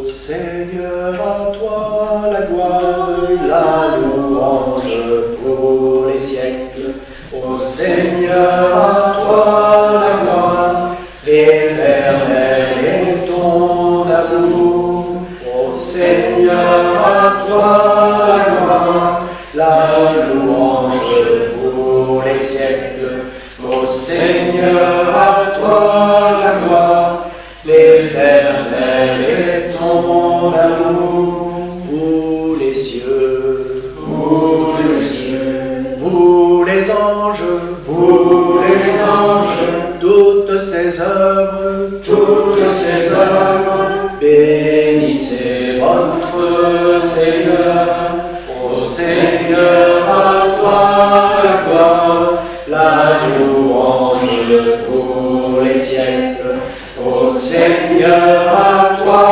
Seigneur, à toi la gloire, la louange pour les siècles. Ô Seigneur, à toi la gloire, éternel est ton amour. Ô Seigneur, à toi la gloire, la louange pour les siècles. Ô Seigneur, à toi la gloire, l'éternel est ton amour. Vous les cieux, vous les anges, toutes ces œuvres, bénissez votre Seigneur. Ô Seigneur, à toi la gloire, la louange pour les siècles. Ô Seigneur, à toi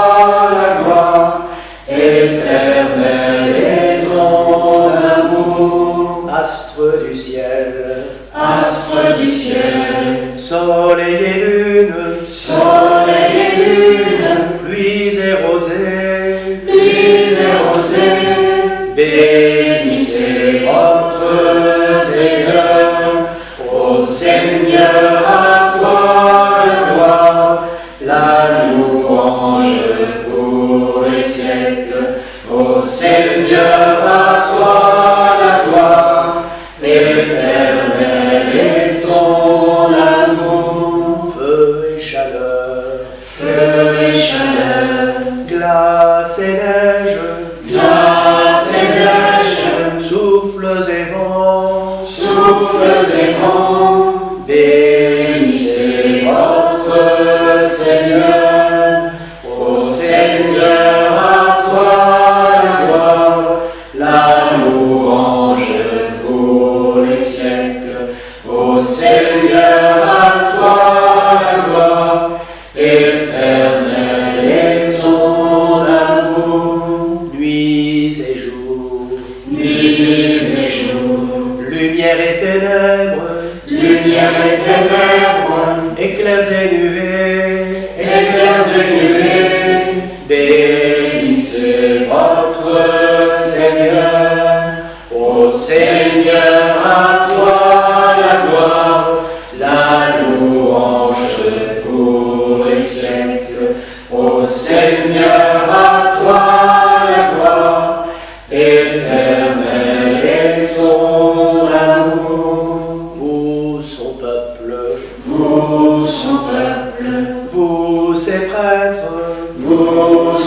la gloire, éternel est ton amour. Astre du ciel, soleil et lune, pluies et rosées, bénissez votre Seigneur. Ô Seigneur, à toi la gloire, la louange pour les siècles. Ô Seigneur, à toi la gloire, l'éternel est son amour. Feu et chaleur, glace et neige, souffles et vents, bénissez votre Seigneur. Ô Seigneur, à toi la gloire, la louange pour les siècles. Ô Seigneur, à toi la gloire, éternel est son amour. Nuits et jours, lumière et ténèbres, éclairs et nuées, bénissez votre Seigneur. Ô Seigneur, à toi la gloire, la louange pour les siècles. Ô Seigneur, à toi la gloire, éternel est son amour. Vous, son peuple, vous, ses prêtres, vous,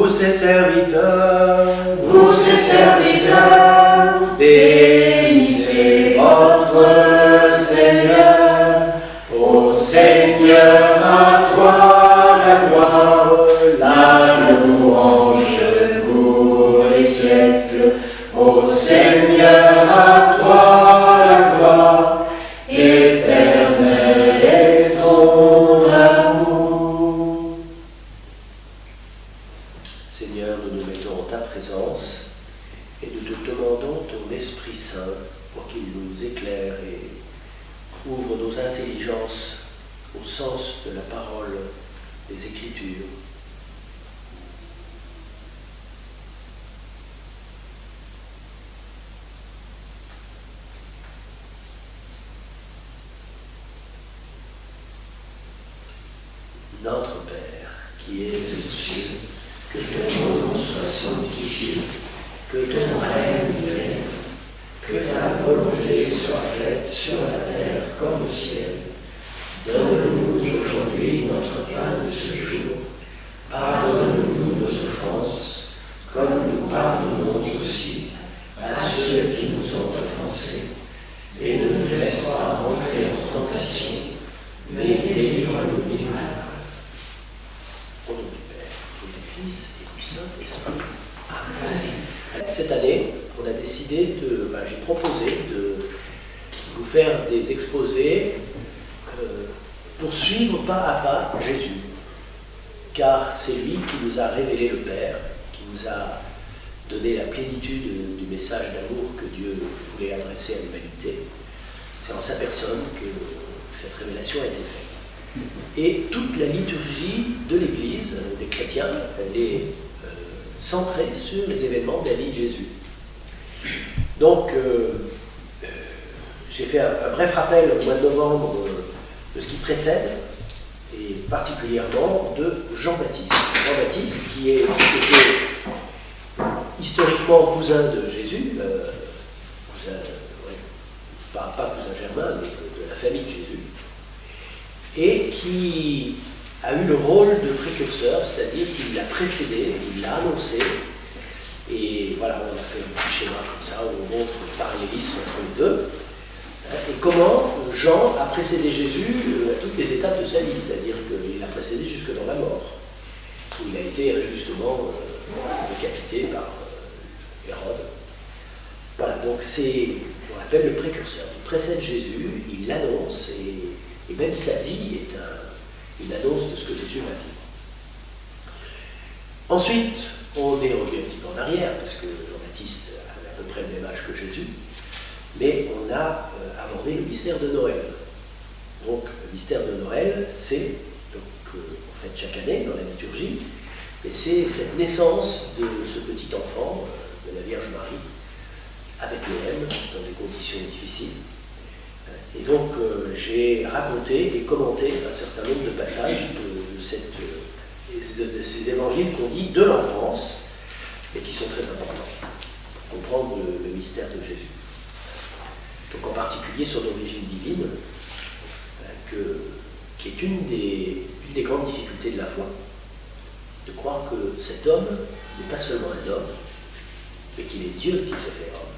ses serviteurs, bénissez votre Seigneur. Ô Seigneur, à toi la gloire, la louange pour les siècles. Ô Seigneur, à toi la gloire, éternel est son amour. Seigneur, nous nous mettons en ta présence et nous te demandons ton Esprit Saint pour qu'il nous éclaire et ouvre nos intelligences au sens de la parole des Écritures. Notre Père, qui es aux cieux, que ton nom soit sanctifié, que ton règne vienne, que ta volonté soit faite sur la terre comme au ciel. Donne-nous aujourd'hui notre pain de ce jour. Pardonne-nous nos offenses, comme nous pardonnons aussi à ceux qui nous ont offensés. Et ne nous laisse pas entrer en tentation, mais délivre-nous du mal. Au nom du Père, et du Fils et du Saint-Esprit. Amen. Cette année, on a décidé j'ai proposé de vous faire des exposés pour suivre pas à pas Jésus. Car c'est lui qui nous a révélé le Père, qui nous a donné la plénitude du message d'amour que Dieu adresser à l'humanité. C'est en sa personne que cette révélation a été faite. Et toute la liturgie de l'Église, des chrétiens, elle est centrée sur les événements de la vie de Jésus. Donc, j'ai fait un bref rappel au mois de novembre de ce qui précède, et particulièrement de Jean-Baptiste. Jean-Baptiste qui était historiquement cousin de Jésus, cousin, ouais, pas cousin germain, mais de la famille de Jésus, et qui a eu le rôle de précurseur, c'est-à-dire qu'il l'a précédé, il l'a annoncé, et voilà, on a fait un petit schéma comme ça, où on montre le parallélisme entre les deux, et comment Jean a précédé Jésus à toutes les étapes de sa vie, c'est-à-dire qu'il l'a précédé jusque dans la mort, où il a été injustement décapité par Hérode. Voilà, donc c'est, on l'appelle le précurseur. Il précède Jésus, il l'annonce, et même sa vie est une annonce de ce que Jésus va vivre. Ensuite, on est revenu un petit peu en arrière, parce que Jean-Baptiste avait à peu près le même âge que Jésus, mais on a abordé le mystère de Noël. Donc, le mystère de Noël, c'est, donc, en fait, chaque année dans la liturgie, et c'est cette naissance de ce petit enfant, de la Vierge Marie, avec Noël, dans des conditions difficiles. Et donc, j'ai raconté et commenté un certain nombre de passages de ces évangiles qu'on dit de l'enfance, et qui sont très importants pour comprendre le mystère de Jésus. Donc, en particulier sur l'origine divine, qui est une des grandes difficultés de la foi, de croire que cet homme n'est pas seulement un homme, mais qu'il est Dieu qui s'est fait homme.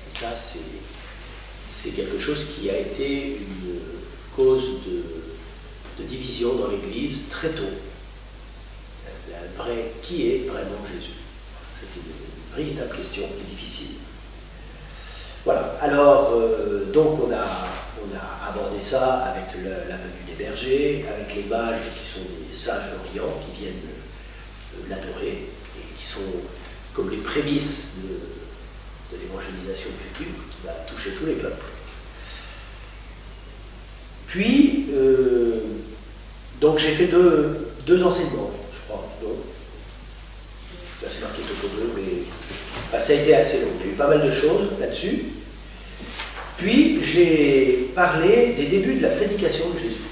Et ça, c'est quelque chose qui a été une cause de division dans l'Église très tôt. Qui est vraiment Jésus? C'est une véritable question, difficile. Voilà, alors, donc on a abordé ça avec la venue des bergers, avec les mages qui sont des sages d'Orient qui viennent l'adorer et qui sont comme les prémices de l'évangélisation future qui va toucher tous les peuples. Puis, donc j'ai fait deux enseignements, je crois. Donc, je vais marqué Topo 2, mais ça a été assez long. Il y a eu pas mal de choses là-dessus. Puis, j'ai parlé des débuts de la prédication de Jésus,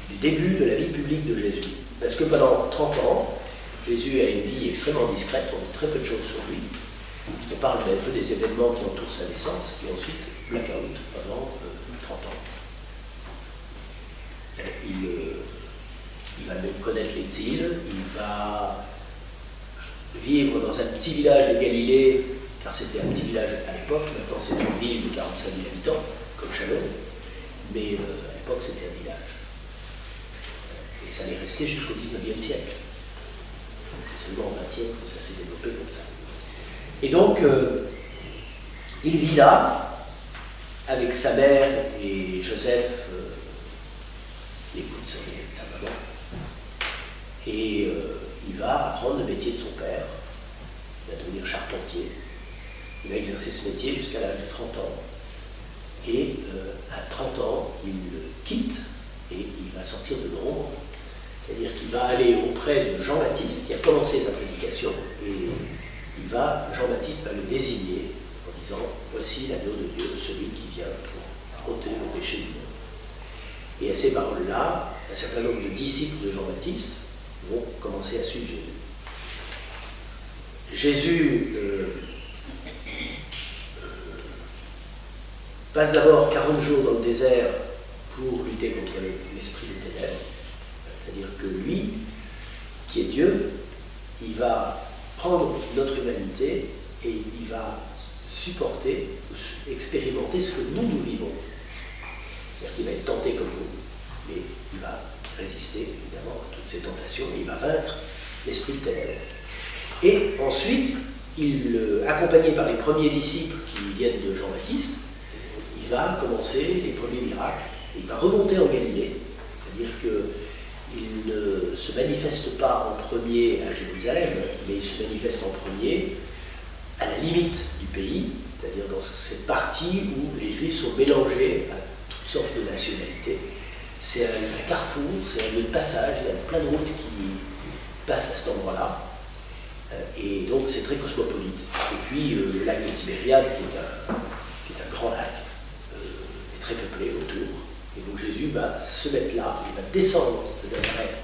des débuts de la vie publique de Jésus. Parce que pendant 30 ans, Jésus a une vie extrêmement discrète, on dit très peu de choses sur lui. On parle un peu des événements qui entourent sa naissance, et ensuite blackout pendant 30 ans. Il va même connaître l'exil, il va vivre dans un petit village de Galilée, car c'était un petit village à l'époque, maintenant c'est une ville de 45 000 habitants, comme Chalon, mais à l'époque c'était un village. Et ça allait rester jusqu'au 19e siècle. C'est seulement au 20e que ça s'est développé comme ça. Et donc, il vit là, avec sa mère et Joseph, l'époux de sa maman, et il va apprendre le métier de son père, il va devenir charpentier, il va exercer ce métier jusqu'à l'âge de 30 ans, et à 30 ans, il le quitte, et il va sortir de l'ombre, c'est-à-dire qu'il va aller auprès de Jean-Baptiste, qui a commencé sa prédication, et Jean-Baptiste va le désigner en disant « Voici l'agneau de Dieu, celui qui vient pour ôter le péché du monde ». Et à ces paroles-là, un certain nombre de disciples de Jean-Baptiste vont commencer à suivre Jésus. Jésus passe d'abord 40 jours dans le désert pour lutter contre l'esprit des ténèbres, c'est-à-dire que lui, qui est Dieu, il va prendre notre humanité et il va supporter, expérimenter ce que nous vivons. C'est-à-dire qu'il va être tenté comme nous, mais il va résister évidemment à toutes ces tentations et il va vaincre l'esprit de ténèbres. Et ensuite, accompagné par les premiers disciples qui viennent de Jean-Baptiste, il va commencer les premiers miracles. Il va remonter en Galilée, c'est-à-dire qu'il ne se manifeste pas en premier à Jérusalem, mais il se manifeste en premier à la limite du pays, c'est-à-dire dans cette partie où les Juifs sont mélangés à toutes sortes de nationalités, c'est un carrefour, c'est un lieu de passage, il y a plein de routes qui passent à cet endroit-là. Et donc c'est très cosmopolite. Et puis le lac de Tibériade, qui est un grand lac, est très peuplé autour. Et donc Jésus va se mettre là, il va descendre de Nazareth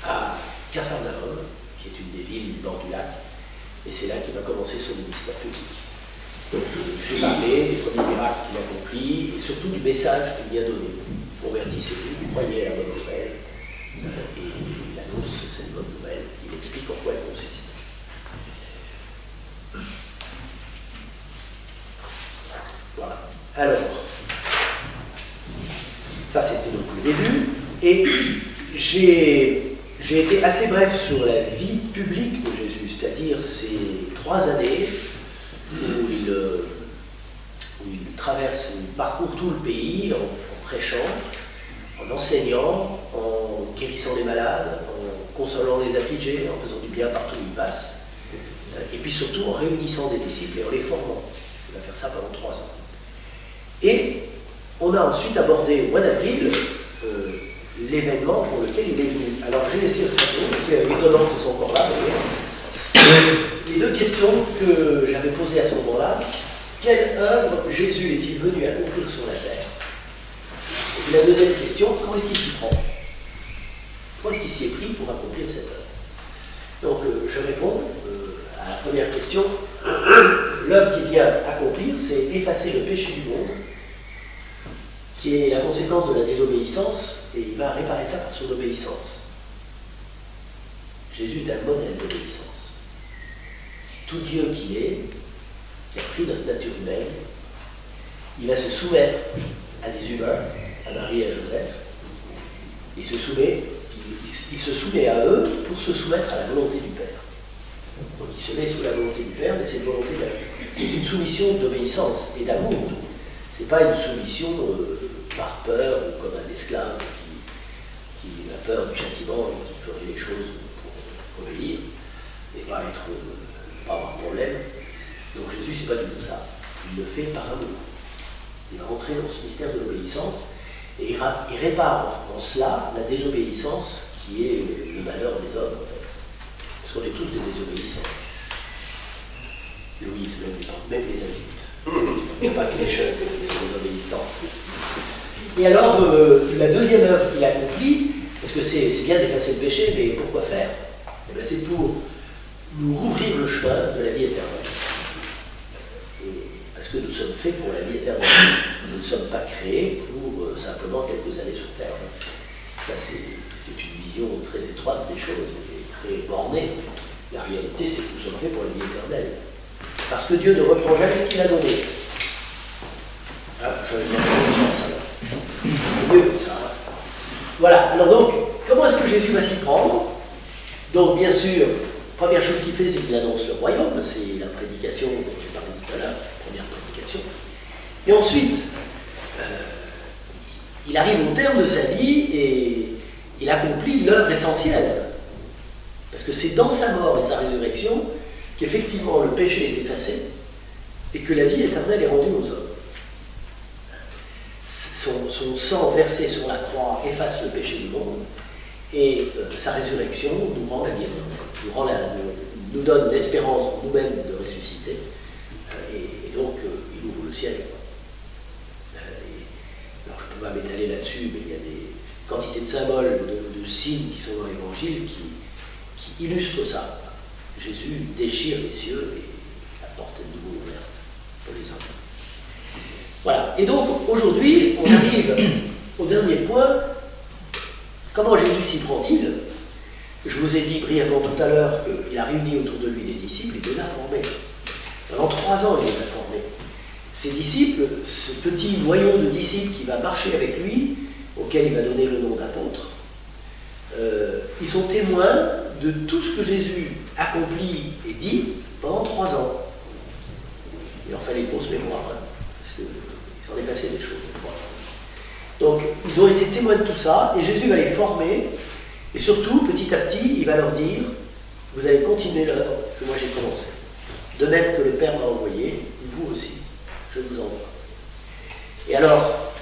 à Capharnaüm, qui est une des villes du bord du lac, et c'est là qu'il va commencer son ministère public. Donc j'ai parlé des premiers miracles qu'il accomplit, et surtout du message qu'il vient donner. Convertissez-vous, croyez à la bonne nouvelle, et il annonce cette bonne nouvelle, il explique en quoi elle consiste. Voilà. Alors, ça c'était donc le début, et j'ai été assez bref sur la vie publique de Jésus, c'est-à-dire ces 3 années où il traverse, il parcourt tout le pays en prêchant, en enseignant, en guérissant les malades, en consolant les affligés, en faisant du bien partout où il passe, et puis surtout en réunissant des disciples et en les formant. Il va faire ça pendant 3 ans. Et on a ensuite abordé au mois d'avril l'événement pour lequel il est venu. Alors j'ai laissé le tableau, c'est étonnant qu'ils sont encore là d'ailleurs. Les 2 questions que j'avais posées à ce moment-là: quelle œuvre Jésus est-il venu accomplir sur la terre? Et puis la deuxième question: comment est-ce qu'il s'y prend? Comment est-ce qu'il s'y est pris pour accomplir cette œuvre? Donc je réponds à la première question. L'œuvre qu'il vient accomplir, c'est effacer le péché du monde, qui est la conséquence de la désobéissance, et il va réparer ça par son obéissance. Jésus est un modèle d'obéissance. Tout Dieu qu'il est, qui a pris notre nature humaine, il va se soumettre à des humains, à Marie et à Joseph. Il se soumet à eux pour se soumettre à la volonté du Père. Donc il se met sous la volonté du Père, mais c'est une volonté c'est une soumission d'obéissance et d'amour. C'est pas une soumission par peur, ou comme un esclave qui a peur du châtiment et qui ferait les choses pour obéir et pas avoir de problème. Donc Jésus, c'est pas du tout ça. Il le fait par amour. Il va rentrer dans ce mystère de l'obéissance et il répare en cela la désobéissance qui est le malheur des hommes, en fait. Parce qu'on est tous des désobéissants. Louis, même les adultes. Il n'y a pas que les jeunes qui sont désobéissants. Et alors, la deuxième œuvre qu'il accomplit, parce que c'est bien d'effacer le péché, mais pourquoi faire? Eh bien, c'est pour nous rouvrir le chemin de la vie éternelle. Parce que nous sommes faits pour la vie éternelle. Nous ne sommes pas créés pour simplement quelques années sur Terre. Ça, c'est une vision très étroite des choses, et très bornée. La réalité, c'est que nous sommes faits pour la vie éternelle. Parce que Dieu ne reprend jamais ce qu'il a donné. Ah, je vais dire une chance alors. C'est mieux comme ça. Voilà, alors donc, comment est-ce que Jésus va s'y prendre? Donc, bien sûr, première chose qu'il fait, c'est qu'il annonce le royaume, c'est la prédication dont j'ai parlé tout à l'heure, première prédication. Et ensuite, il arrive au terme de sa vie et il accomplit l'œuvre essentielle. Parce que c'est dans sa mort et sa résurrection qu'effectivement le péché est effacé et que la vie éternelle est rendue aux hommes. Son sang versé sur la croix efface le péché du monde et sa résurrection nous rend la vie éternelle, nous donne l'espérance nous-mêmes de ressusciter et donc il ouvre le ciel. Alors je ne peux pas m'étaler là-dessus, mais il y a des quantités de symboles, de signes qui sont dans l'Évangile qui illustrent ça. Jésus déchire les cieux et la porte est de nouveau ouverte pour les hommes. Voilà. Et donc, aujourd'hui, on arrive au dernier point. Comment Jésus s'y prend-il? Je vous ai dit brièvement tout à l'heure qu'il a réuni autour de lui des disciples, il les a formés. Pendant 3 ans, il les a formés. Ces disciples, ce petit noyau de disciples qui va marcher avec lui, auquel il va donner le nom d'apôtre, ils sont témoins de tout ce que Jésus accomplit et dit pendant 3 ans. Il en fallait une grosse mémoire, hein, parce qu'il s'en est passé des choses. Donc, ils ont été témoins de tout ça, et Jésus va les former, et surtout, petit à petit, il va leur dire, vous allez continuer l'œuvre que moi j'ai commencé. De même que le Père m'a envoyé, vous aussi, je vous envoie. Et alors,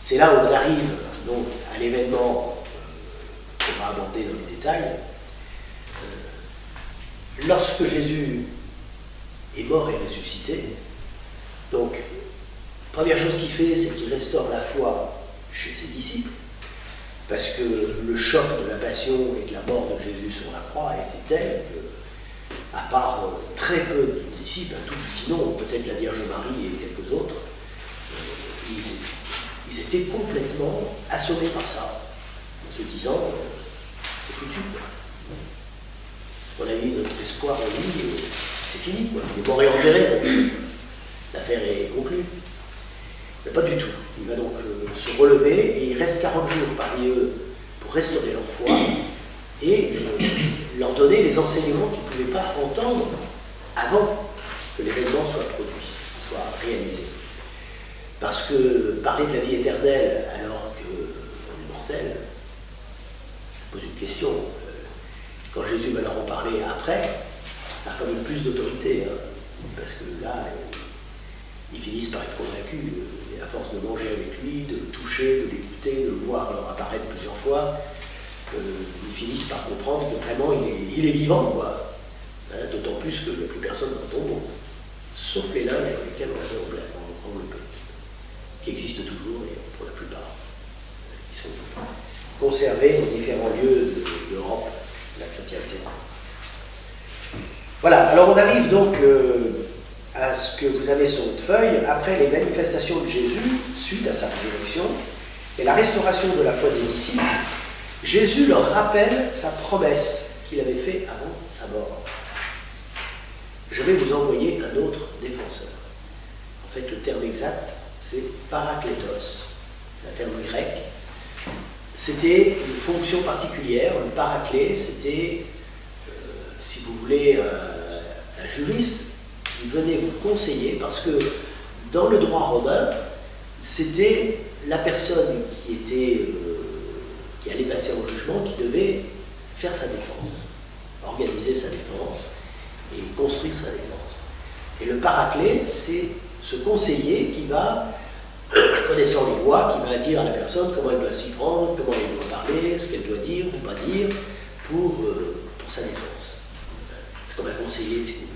C'est là où on arrive donc à l'événement qu'on va aborder dans les détails. Lorsque Jésus est mort et ressuscité, donc, première chose qu'il fait, c'est qu'il restaure la foi chez ses disciples, parce que le choc de la passion et de la mort de Jésus sur la croix était tel que, à part très peu de disciples, un tout petit nombre, peut-être la Vierge Marie et quelques autres, ils étaient complètement assommés par ça, en se disant c'est foutu, quoi. On a eu notre espoir en lui, c'est fini, quoi. Il est mort et enterré, donc l'affaire est conclue. Mais pas du tout. Il va donc se relever et il reste 40 jours parmi eux pour restaurer leur foi et leur donner les enseignements qu'ils ne pouvaient pas entendre avant que l'événement soit produit, soit réalisé. Parce que parler de la vie éternelle alors qu'on est mortel, ça pose une question. Quand Jésus va leur en parler après, ça a quand même plus d'autorité, hein, parce que là, ils finissent par être convaincus, et à force de manger avec lui, de le toucher, de l'écouter, de le voir leur apparaître plusieurs fois, ils finissent par comprendre que vraiment il est vivant, quoi. Hein, d'autant plus qu'il n'y a plus personne dans le tombeau, sauf les linges dans lesquels on avait enveloppé, qui existent toujours, et pour la plupart, qui sont conservés dans différents lieux d'Europe, de la chrétienté. Voilà, alors on arrive donc à ce que vous avez sur votre feuille, après les manifestations de Jésus, suite à sa résurrection, et la restauration de la foi des disciples, Jésus leur rappelle sa promesse qu'il avait faite avant sa mort. Je vais vous envoyer un autre défenseur. En fait, le terme exact, c'est paraklétos. C'est un terme grec. C'était une fonction particulière. Le paraclé, c'était, si vous voulez, un juriste qui venait vous conseiller, parce que dans le droit romain, c'était la personne qui allait passer en jugement, qui devait faire sa défense, organiser sa défense et construire sa défense. Et le paraclet, c'est ce conseiller qui va, connaissant les lois, qui va dire à la personne comment elle doit s'y prendre, comment elle doit parler, ce qu'elle doit dire ou pas dire pour sa défense. C'est comme un conseiller, si vous voulez.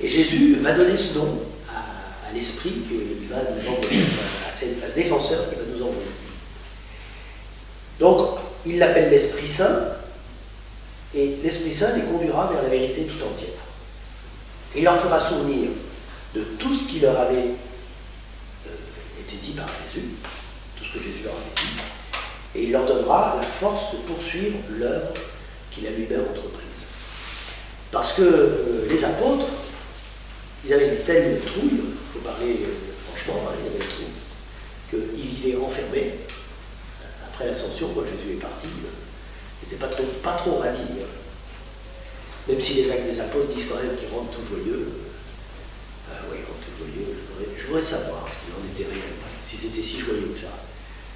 Et Jésus va donner ce nom à l'esprit qu'il va nous envoyer, à ce défenseur qu'il va nous envoyer. Donc, il l'appelle l'Esprit Saint, et l'Esprit Saint les conduira vers la vérité tout entière. Il leur fera souvenir de tout ce qui leur avait été dit par Jésus, tout ce que Jésus leur avait dit, et il leur donnera la force de poursuivre l'œuvre qu'il a lui-même entreprise. Parce que les apôtres, ils avaient une telle trouille, il faut parler franchement, ils avaient une trouille, qu'ils vivaient enfermés. Après l'ascension, quand Jésus est parti, ils n'étaient pas trop ravis. Même si les actes des apôtres disent quand même qu'ils rentrent tout joyeux. Oui, ils rentrent tout joyeux. Je voudrais savoir ce qu'il en était réellement, s'ils étaient si joyeux que ça.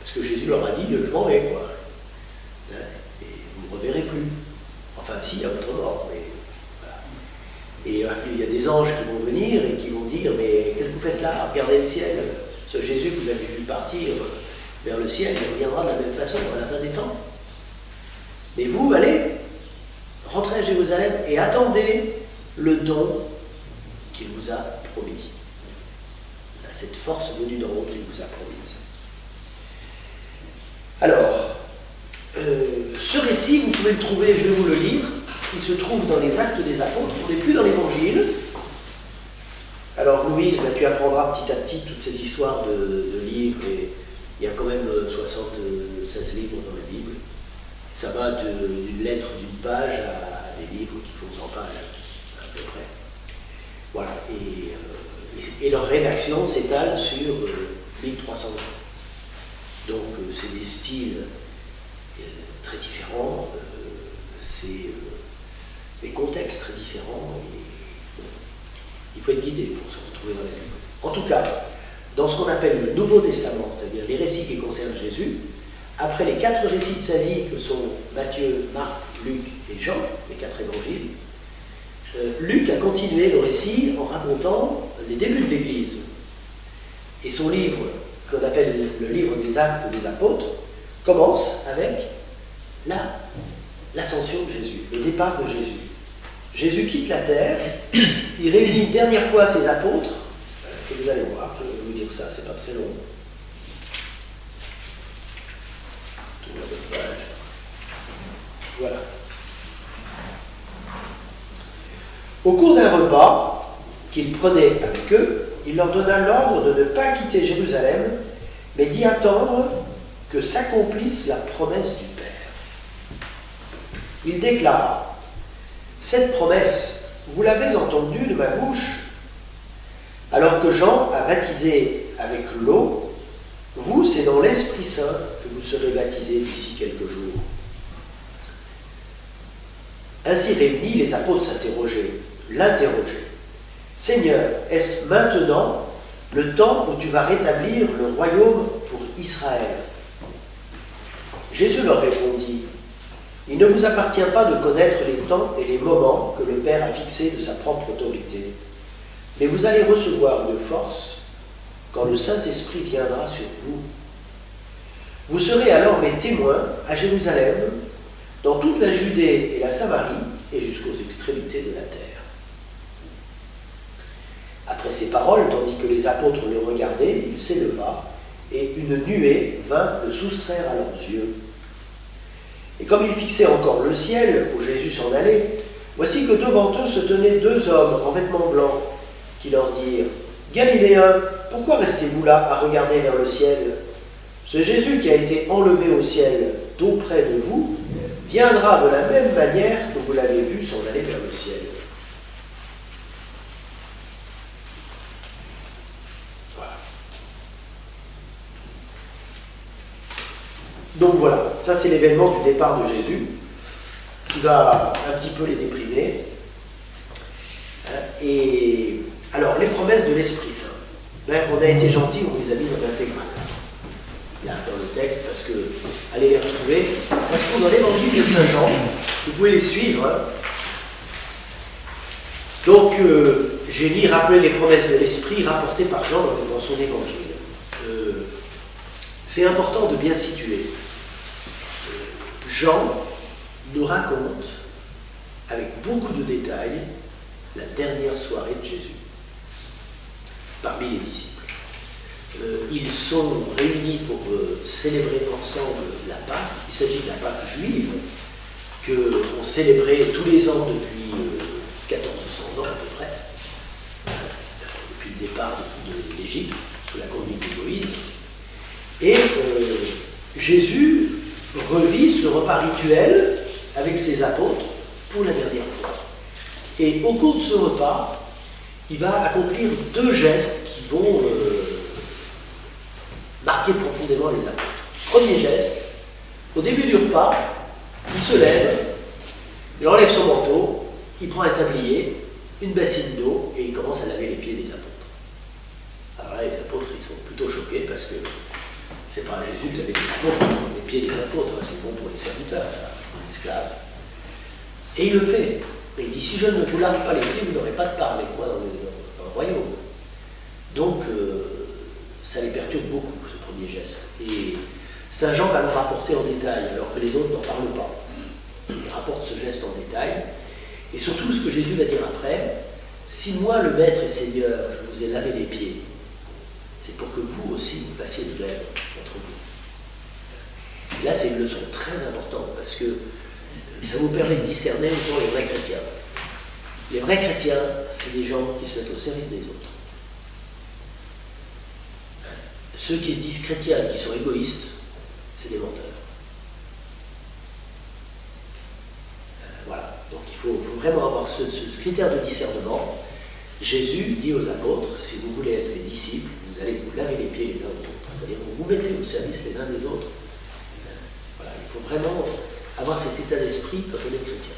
Parce que Jésus leur a dit, je m'en vais, quoi. Et vous ne me reverrez plus. Enfin, si, à votre mort, mais voilà. Et il y a des anges qui vont venir et qui vont dire, mais qu'est-ce que vous faites là? Regardez le ciel. Ce Jésus que vous avez vu partir vers le ciel, il reviendra de la même façon à la fin des temps. Mais vous, allez, rentrez à Jérusalem et attendez le don qu'il vous a promis. Cette force venue d'en haut qu'il vous a promise. Alors, ce récit, vous pouvez le trouver, je vais vous le lire, il se trouve dans les Actes des Apôtres, on n'est plus dans l'Évangile. Alors Louise, tu apprendras petit à petit toute cette histoire de livres, et il y a quand même 76 livres dans la Bible. Ça va d'une lettre d'une page à des livres qui font 100 pages, à peu près. Voilà, et leur rédaction s'étale sur 1300 ans. Donc c'est des styles très différents, c'est des contextes très différents, et il faut être guidé pour se retrouver dans la Bible. En tout cas, dans ce qu'on appelle le Nouveau Testament, c'est-à-dire les récits qui concernent Jésus, après les 4 récits de sa vie que sont Matthieu, Marc, Luc et Jean, les 4 évangiles, Luc a continué le récit en racontant les débuts de l'Église. Et son livre, qu'on appelle le livre des Actes des Apôtres, commence avec l'ascension de Jésus, le départ de Jésus. Jésus quitte la terre, il réunit une dernière fois ses apôtres, et vous allez voir, je vais vous dire ça, c'est pas très long. Tourne la bonne page. Voilà. Au cours d'un repas qu'il prenait avec eux, il leur donna l'ordre de ne pas quitter Jérusalem, mais d'y attendre que s'accomplisse la promesse du Père. Il déclara: « Cette promesse, vous l'avez entendue de ma bouche. Alors que Jean a baptisé avec l'eau, vous, c'est dans l'Esprit Saint que vous serez baptisés d'ici quelques jours. » Ainsi réunis, les apôtres l'interrogeaient. « Seigneur, est-ce maintenant le temps où tu vas rétablir le royaume pour Israël ?» Jésus leur répondit: « Il ne vous appartient pas de connaître les temps et les moments que le Père a fixés de sa propre autorité, mais vous allez recevoir une force quand le Saint-Esprit viendra sur vous. Vous serez alors mes témoins à Jérusalem, dans toute la Judée et la Samarie, et jusqu'aux extrémités de la terre. » Après ces paroles, tandis que les apôtres le regardaient, il s'éleva, et une nuée vint le soustraire à leurs yeux. Et comme ils fixaient encore le ciel, où Jésus s'en allait, voici que devant eux se tenaient deux hommes en vêtements blancs, qui leur dirent: « Galiléens, pourquoi restez-vous là à regarder vers le ciel? Ce Jésus qui a été enlevé au ciel d'auprès de vous, viendra de la même manière que vous l'avez vu s'en aller vers le ciel. » Voilà. Donc voilà, ça c'est l'événement du départ de Jésus, qui va un petit peu les déprimer. Et alors, les promesses de l'Esprit Saint. Ben, on a été gentils, on les a mises en intégrale. Là, dans le texte, parce que, allez les retrouver, ça se trouve dans l'évangile de Saint Jean, vous pouvez les suivre. Hein. Donc, j'ai mis rappeler les promesses de l'Esprit rapportées par Jean dans son évangile. C'est important de bien situer. Jean nous raconte, avec beaucoup de détails, la dernière soirée de Jésus, parmi les disciples. Ils sont réunis pour célébrer ensemble la Pâque. Il s'agit de la Pâque juive, qu'on célébrait tous les ans depuis 1400 ans à peu près, depuis le départ d'Égypte, sous la conduite de Moïse. Et Jésus revit ce repas rituel avec ses apôtres pour la dernière fois. Et au cours de ce repas, il va accomplir deux gestes qui vont marquer profondément les apôtres. Premier geste, au début du repas, il se lève, il enlève son manteau, il prend un tablier, une bassine d'eau et il commence à laver les pieds des apôtres. Alors là, les apôtres, ils sont plutôt choqués parce que c'est pas à Jésus de laver les pieds des apôtres, hein, c'est bon pour les serviteurs, ça, les esclaves. Et il le fait. Et il dit: si je ne vous lave pas les pieds, vous n'aurez pas de part avec moi dans le royaume. Donc, ça les perturbe beaucoup, ce premier geste. Et Saint Jean va le rapporter en détail, alors que les autres n'en parlent pas. Il rapporte ce geste en détail. Et surtout, ce que Jésus va dire après: si moi, le Maître et Seigneur, je vous ai lavé les pieds, c'est pour que vous aussi vous fassiez de même entre vous. Et là, c'est une leçon très importante, parce que ça vous permet de discerner où sont les vrais chrétiens. Les vrais chrétiens, c'est des gens qui se mettent au service des autres. Ceux qui se disent chrétiens et qui sont égoïstes, c'est des menteurs. Voilà. Donc il faut vraiment avoir ce critère de discernement. Jésus dit aux apôtres: si vous voulez être mes disciples, vous allez vous laver les pieds les uns aux autres. C'est-à-dire vous vous mettez au service les uns des autres. Voilà. Il faut vraiment avoir cet état d'esprit quand on est chrétien.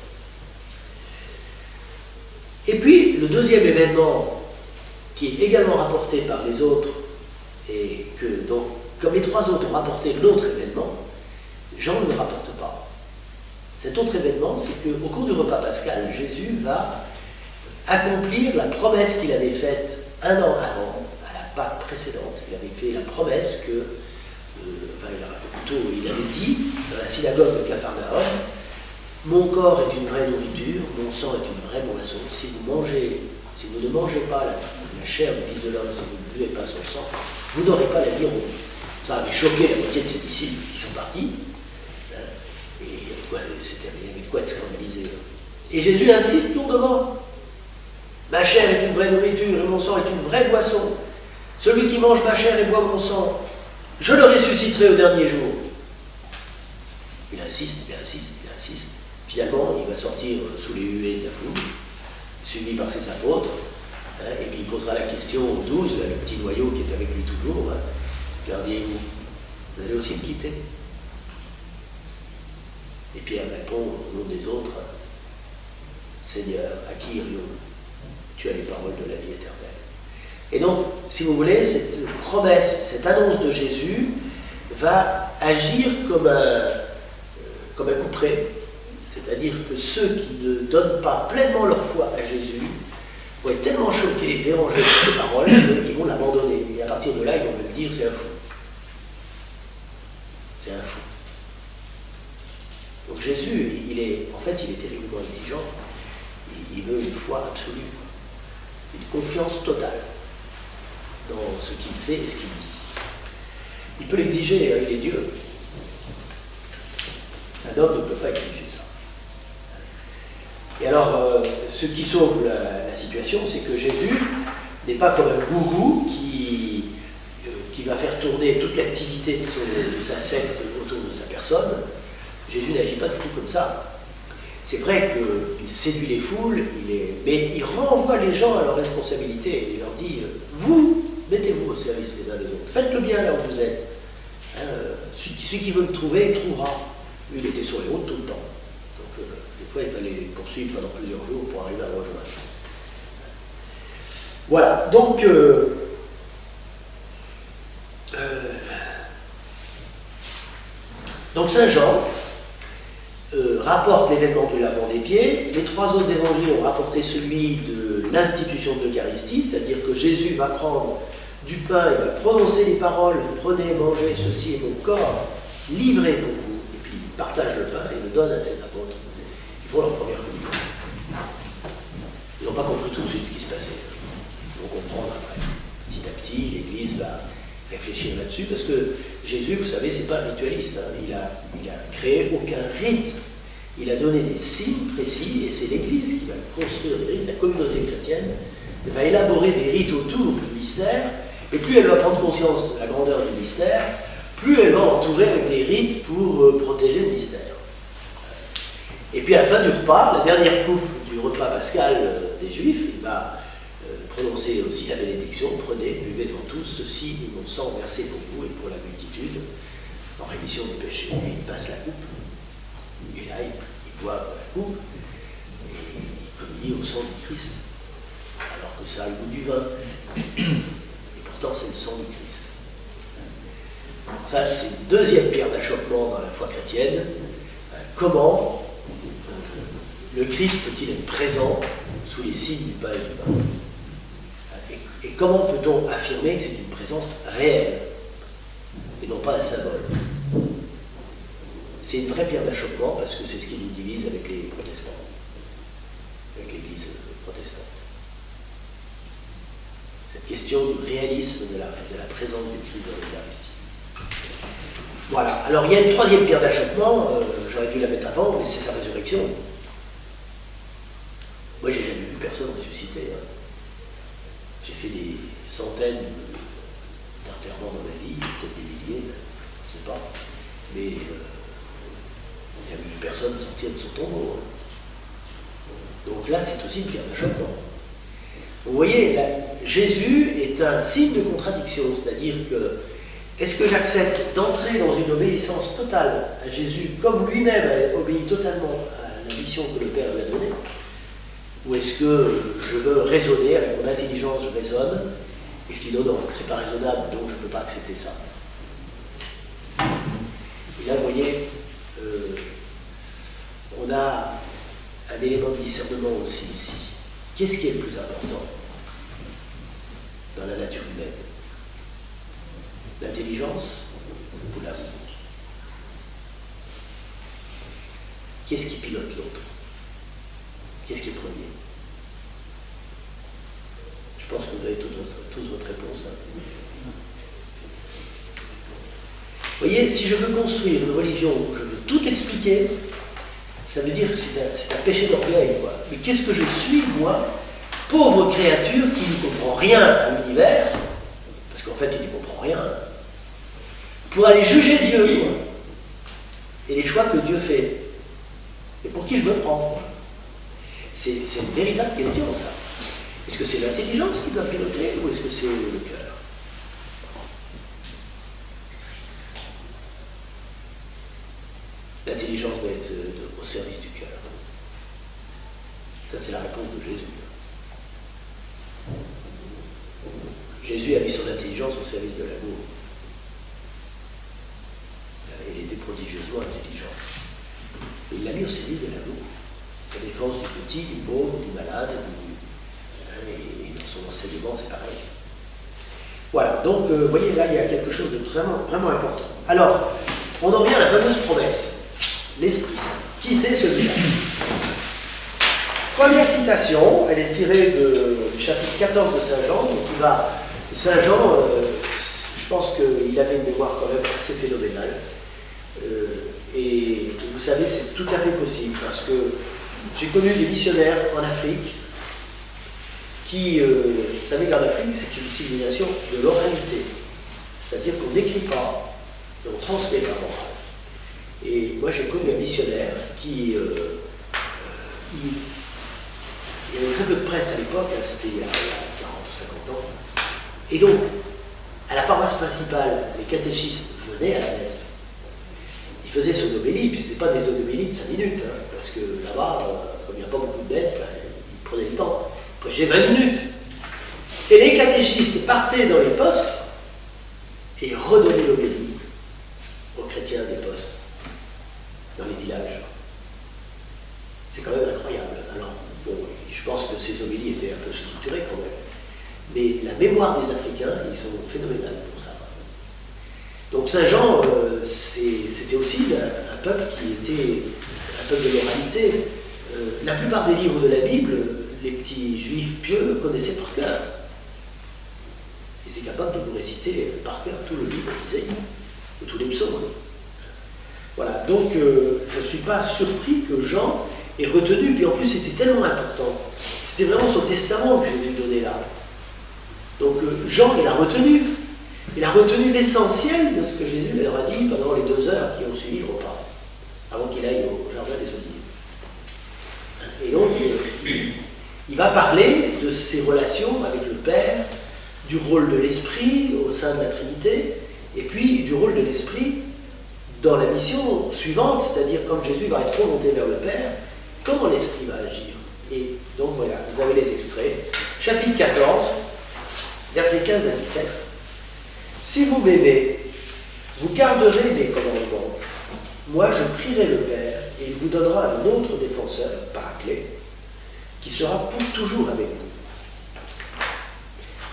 Et puis, le deuxième événement, qui est également rapporté par les autres, et que, donc, comme les trois autres ont rapporté l'autre événement, Jean ne le rapporte pas. Cet autre événement, c'est qu'au cours du repas pascal, Jésus va accomplir la promesse qu'il avait faite un an avant, à la Pâque précédente. Il avait fait la promesse que, il avait dit dans la synagogue de Capharnaüm, mon corps est une vraie nourriture, mon sang est une vraie boisson. Si vous ne mangez pas la chair du Fils de l'homme, si vous ne buvez pas son sang, vous n'aurez pas la vie au monde. Ça avait choqué la moitié de ses disciples qui sont partis. Et il y avait de quoi être scandalisé. Et Jésus insiste lourdement. Ma chair est une vraie nourriture et mon sang est une vraie boisson. Celui qui mange ma chair et boit mon sang, je le ressusciterai au dernier jour. Il insiste. Finalement, il va sortir sous les huées de la foule, suivi par ses apôtres, et puis il posera la question aux 12, le petit noyau qui est avec lui toujours, vous allez aussi me quitter? Et Pierre répond au nom des autres, Seigneur, à qui irions-nous? Tu as les paroles de la vie éternelle. Et donc, si vous voulez, cette promesse, cette annonce de Jésus va agir comme un couperet, c'est-à-dire que ceux qui ne donnent pas pleinement leur foi à Jésus vont être tellement choqués, dérangés par ces paroles, qu'ils vont l'abandonner. Et à partir de là, ils vont me dire, c'est un fou. C'est un fou. Donc Jésus, il est terriblement exigeant. Il veut une foi absolue, une confiance totale dans ce qu'il fait et ce qu'il dit. Il peut l'exiger, il est Dieu. Un homme ne peut pas exiger ça. Et alors, ce qui sauve la situation, c'est que Jésus n'est pas comme un gourou qui va faire tourner toute l'activité de sa secte autour de sa personne. Jésus n'agit pas du tout comme ça. C'est vrai qu'il séduit les foules, mais il renvoie les gens à leur responsabilité. Il leur dit, vous, mettez-vous au service les uns des autres. Faites le bien là où vous êtes. Celui qui veut me trouver, il trouvera. Lui, il était sur les routes tout le temps. Donc, des fois, il fallait les poursuivre pendant plusieurs jours pour arriver à le rejoindre. Voilà. Donc Saint Jean rapporte l'événement du lavement des pieds. Les trois autres évangiles ont rapporté celui de l'institution de l'Eucharistie, c'est-à-dire que Jésus va prendre du pain, il va prononcer les paroles, prenez, mangez, ceci est mon corps, livré pour vous, et puis il partage le pain et le donne à ses apôtres. Ils font leur première communion. Ils n'ont pas compris tout de suite ce qui se passait. Ils vont comprendre après. Petit à petit, l'Église va réfléchir là-dessus, parce que Jésus, vous savez, c'est pas un ritualiste. Hein. Il a créé aucun rite. Il a donné des signes précis, et c'est l'Église qui va construire des rites. La communauté chrétienne va élaborer des rites autour du mystère, et plus elle va prendre conscience de la grandeur du mystère, plus elle va entourer avec des rites pour protéger le mystère. Et puis à la fin du repas, la dernière coupe du repas pascal des Juifs, il va prononcer aussi la bénédiction, prenez, buvez-en tous, ceci est mon sang versé pour vous et pour la multitude, en rémission des péchés. Et il passe la coupe, et là il boit la coupe, et il communie au sang du Christ, alors que ça a le goût du vin. Et pourtant c'est le sang du Christ. Ça, c'est une deuxième pierre d'achoppement dans la foi chrétienne. Comment le Christ peut-il être présent sous les signes du pain et du vin? Et comment peut-on affirmer que c'est une présence réelle et non pas un symbole? C'est une vraie pierre d'achoppement parce que c'est ce qui nous divise avec les protestants, avec l'Église protestante. Cette question du réalisme de la présence du Christ dans l'Eucharistie. Voilà. Alors il y a une troisième pierre d'achoppement, j'aurais dû la mettre avant, mais c'est sa résurrection. Moi, j'ai jamais vu personne ressusciter. Hein. J'ai fait des centaines d'enterrements dans ma vie, peut-être des milliers, je ne sais pas. Mais j'ai jamais vu personne sortir de son tombeau. Hein. Donc là, c'est aussi une pierre d'achoppement. Vous voyez, là, Jésus est un signe de contradiction, c'est-à-dire que est-ce que j'accepte d'entrer dans une obéissance totale à Jésus, comme lui-même a obéi totalement à la mission que le Père lui a donnée? Ou est-ce que je veux raisonner, avec mon intelligence je raisonne, et je dis non, c'est pas raisonnable, donc je ne peux pas accepter ça. Et là, vous voyez, on a un élément de discernement aussi ici. Qu'est-ce qui est le plus important dans la nature humaine? L'intelligence ou l'amour? Qu'est-ce qui pilote l'autre? Qu'est-ce qui est premier? Je pense que vous avez tous votre réponse. Vous voyez, si je veux construire une religion où je veux tout expliquer, ça veut dire que c'est un péché d'orgueil, quoi. Mais qu'est-ce que je suis, moi, pauvre créature qui ne comprend rien à l'univers, parce qu'en fait, il ne comprend rien, pour aller juger Dieu, quoi, et les choix que Dieu fait, et pour qui je me prends, quoi. C'est une véritable question, ça. Est-ce que c'est l'intelligence qui doit piloter, ou est-ce que c'est le cœur? L'intelligence doit être au service du cœur. Ça, c'est la réponse de Jésus. Jésus a mis son intelligence au service de l'amour. Il était prodigieusement intelligent. Et il l'a mis au service de l'amour. La défense du petit, du pauvre, du malade, et dans son enseignement, c'est pareil. Voilà, donc, vous voyez, là, il y a quelque chose de vraiment, vraiment important. Alors, on en revient à la fameuse promesse. L'Esprit Saint. Qui c'est celui-là? Première citation, elle est tirée du chapitre 14 de Saint Jean. Donc Saint Jean, je pense qu'il avait une mémoire quand même assez phénoménale. Et vous savez, c'est tout à fait possible, parce que j'ai connu des missionnaires en Afrique qui, vous savez qu'en Afrique, c'est une civilisation de l'oralité. C'est-à-dire qu'on n'écrit pas, mais on transmet par l'oral. Et moi, j'ai connu un missionnaire qui... il y avait très peu de prêtres à l'époque, hein, c'était il y a 40 ou 50 ans. Et donc, à la paroisse principale, les catéchistes venaient à la messe. Ils faisaient son homélie, puis ce n'était pas des homélies de 5 minutes, hein, parce que là-bas, comme il n'y a pas beaucoup de messes, ils prenaient le temps. Après, j'ai 20 minutes. Et les catéchistes partaient dans les postes et redonnaient l'homélie aux chrétiens des postes, dans les villages. C'est quand même incroyable. Alors, bon, je pense que ces homélies étaient un peu structurées quand même. Mais la mémoire des Africains, ils sont phénoménales pour ça. Donc Saint Jean, c'était aussi un peuple qui était un peuple de l'oralité. La plupart des livres de la Bible, les petits juifs pieux connaissaient par cœur. Ils étaient capables de vous réciter par cœur tout le livre d'Isaïe, ou tous les psaumes. Voilà, donc je ne suis pas surpris que Jean ait retenu, puis en plus c'était tellement important. C'était vraiment son testament que Jésus donnait là. Donc Jean, il a retenu. Il a retenu l'essentiel de ce que Jésus leur a dit pendant les 2 heures qui ont suivi le repas, avant qu'il aille au jardin des Oliviers. Et donc, il va parler de ses relations avec le Père, du rôle de l'Esprit au sein de la Trinité, et puis du rôle de l'Esprit dans la mission suivante, c'est-à-dire quand Jésus va être remonté vers le Père, comment l'Esprit va agir. Et donc voilà, vous avez les extraits. Chapitre 14, versets 15 à 17. Si vous m'aimez, vous garderez mes commandements. Moi, je prierai le Père, et il vous donnera un autre défenseur, Paraclet, qui sera pour toujours avec vous.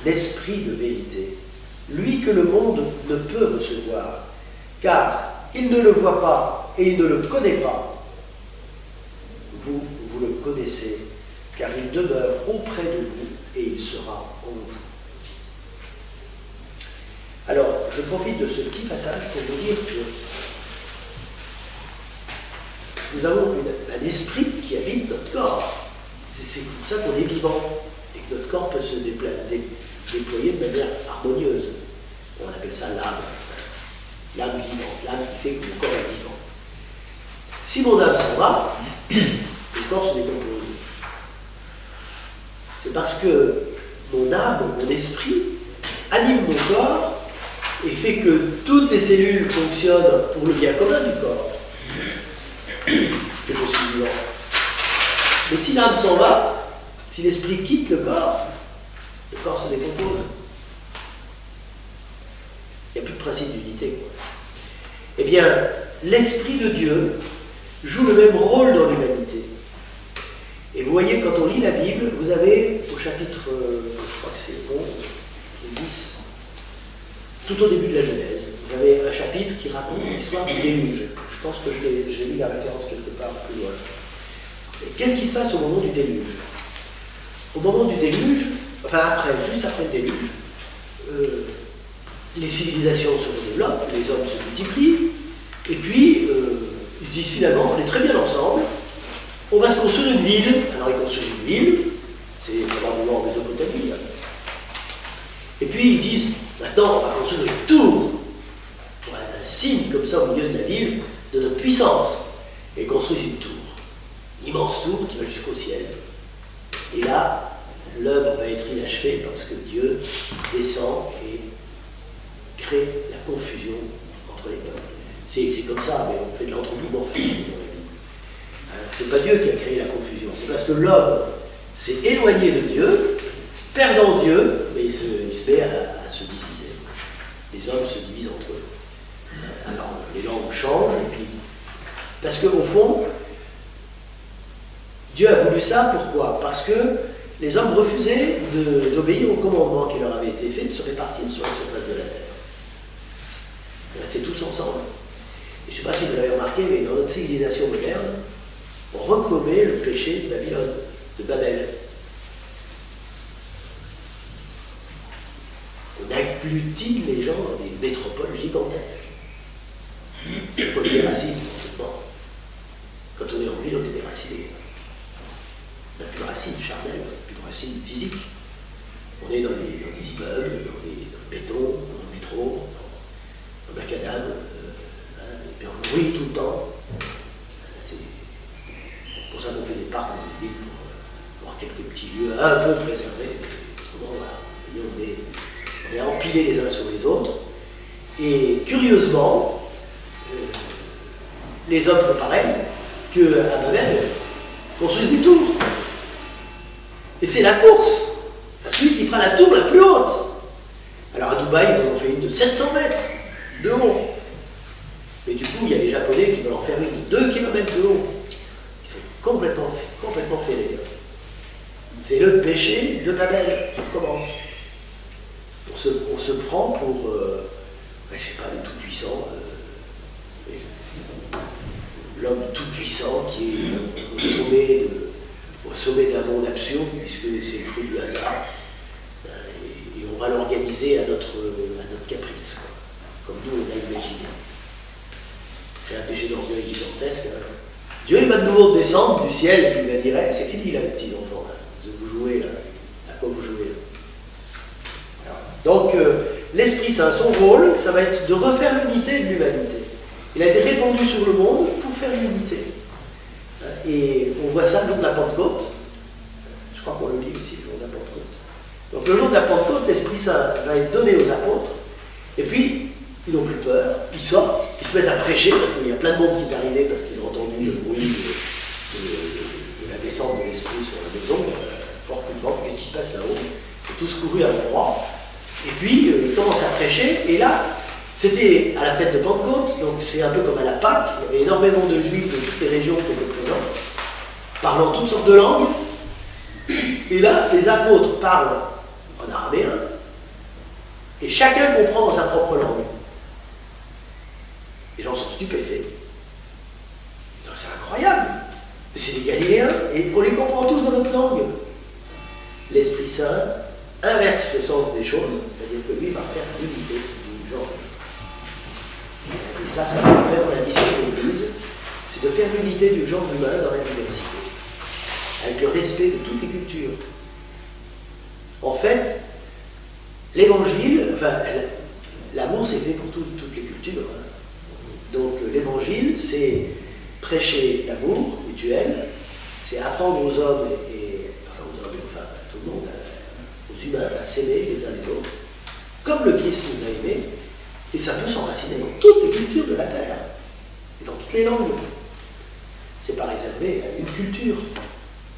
L'Esprit de vérité, lui que le monde ne peut recevoir, car il ne le voit pas et il ne le connaît pas. Vous le connaissez, car il demeure auprès de vous et il sera en vous. Alors, je profite de ce petit passage pour vous dire que nous avons un esprit qui habite notre corps. C'est pour ça qu'on est vivant et que notre corps peut se déployer de manière harmonieuse. On appelle ça l'âme. L'âme vivante, l'âme qui fait que le corps est vivant. Si mon âme s'en va, le corps se décompose. C'est parce que mon âme, mon esprit, anime mon corps et fait que toutes les cellules fonctionnent pour le bien commun du corps, que je suis vivant. Mais si l'âme s'en va, si l'esprit quitte le corps se décompose. Il n'y a plus de principe d'unité. Eh bien, l'Esprit de Dieu joue le même rôle dans l'humanité. Et vous voyez, quand on lit la Bible, vous avez au chapitre, je crois que c'est 11 ou 10, tout au début de la Genèse. Vous avez un chapitre qui raconte l'histoire du déluge. Je pense que j'ai mis la référence quelque part plus loin. Et qu'est-ce qui se passe au moment du déluge? Au moment du déluge, enfin après, juste après le déluge, les civilisations se développent, les hommes se multiplient, et puis ils se disent finalement, on est très bien ensemble, on va se construire une ville. Alors ils construisent une ville, c'est probablement en Mésopotamie. Et puis ils disent, maintenant on va construire une tour, pour un signe comme ça au milieu de la ville, de notre puissance. Et ils construisent une tour, une immense tour qui va jusqu'au ciel. Et là, l'œuvre va être inachevée parce que Dieu descend et crée la confusion entre les peuples. C'est écrit comme ça, mais on fait de l'anthropomorphisme dans la Bible. C'est pas Dieu qui a créé la confusion, c'est parce que l'homme s'est éloigné de Dieu, perdant Dieu, mais il se met à se diviser. Les hommes se divisent entre eux. Alors, les langues changent, et puis. Parce qu'au fond, Dieu a voulu ça, pourquoi? Parce que les hommes refusaient d'obéir au commandement qui leur avait été fait de se répartir sur la surface de la terre. Ils restaient tous ensemble. Et je ne sais pas si vous l'avez remarqué, mais dans notre civilisation moderne, on recommet le péché de Babylone, de Babel. On agglutine les gens dans des métropoles gigantesques. On les déracine complètement. Quand on est en ville, on est déraciné. On n'a plus de racines charnelles, on n'a plus de racines physiques. On est dans des immeubles, dans le béton, dans le métro, dans le macadam, et puis on bruit tout le temps. C'est pour ça qu'on fait des parcs dans les villes, pour avoir quelques petits lieux un peu préservés. Autrement, on est empilés les uns sur les autres. Et curieusement, les hommes font pareil qu'à Babel, construisent des tours. Et c'est la course. Ensuite, il fera la tour la plus haute. Alors à Dubaï, ils en ont fait une de 700 mètres de haut. Mais du coup, il y a les Japonais qui veulent en faire une de 2 km de haut. Ils sont complètement fêlés. C'est le péché de Babel qui recommence. On se prend pour, je sais pas, le tout-puissant, l'homme tout-puissant qui est au sommet d'un monde absurde, puisque c'est le fruit du hasard. Et on va l'organiser à notre caprice, quoi, comme nous on l'a imaginé. C'est un péché d'orgueil gigantesque. Dieu il va de nouveau descendre du ciel et puis il va dire hey, c'est fini là les petits enfants, là. Vous jouez là, à quoi vous jouez là. Donc l'Esprit Saint, son rôle, ça va être de refaire l'unité de l'humanité. Il a été répandu sur le monde pour faire l'unité. Et on voit ça le jour de la Pentecôte. Je crois qu'on le lit aussi le jour de la Pentecôte. Donc le jour de la Pentecôte, l'Esprit Saint va être donné aux apôtres. Et puis, ils n'ont plus peur, ils sortent, ils se mettent à prêcher, parce qu'il y a plein de monde qui est arrivé, parce qu'ils ont entendu le bruit de la descente de l'Esprit sur la maison, fort culpant, qu'est-ce qui se passe là-haut? Ils ont tous couru à l'endroit. Et puis, ils commencent à prêcher, et là, c'était à la fête de Pentecôte, donc c'est un peu comme à la Pâque, il y avait énormément de Juifs de toutes les régions qui étaient présents, parlant toutes sortes de langues, et là, les apôtres parlent en araméen, et chacun comprend dans sa propre langue. Les gens sont stupéfaits. Ils disent, c'est incroyable, c'est des Galiléens, et on les comprend tous dans notre langue. L'Esprit Saint inverse le sens des choses, c'est-à-dire que lui va faire l'unité du genre. Et ça va vraiment la mission de l'Église, c'est de faire l'unité du genre humain dans la diversité, avec le respect de toutes les cultures. En fait, l'évangile, enfin, l'amour c'est fait pour toutes les cultures. Hein. Donc l'évangile, c'est prêcher l'amour mutuel, c'est apprendre aux hommes enfin à tout le monde, aux humains à s'aimer les uns les autres, comme le Christ nous a aimés. Et ça peut s'enraciner dans toutes les cultures de la terre, et dans toutes les langues. C'est pas réservé à une culture.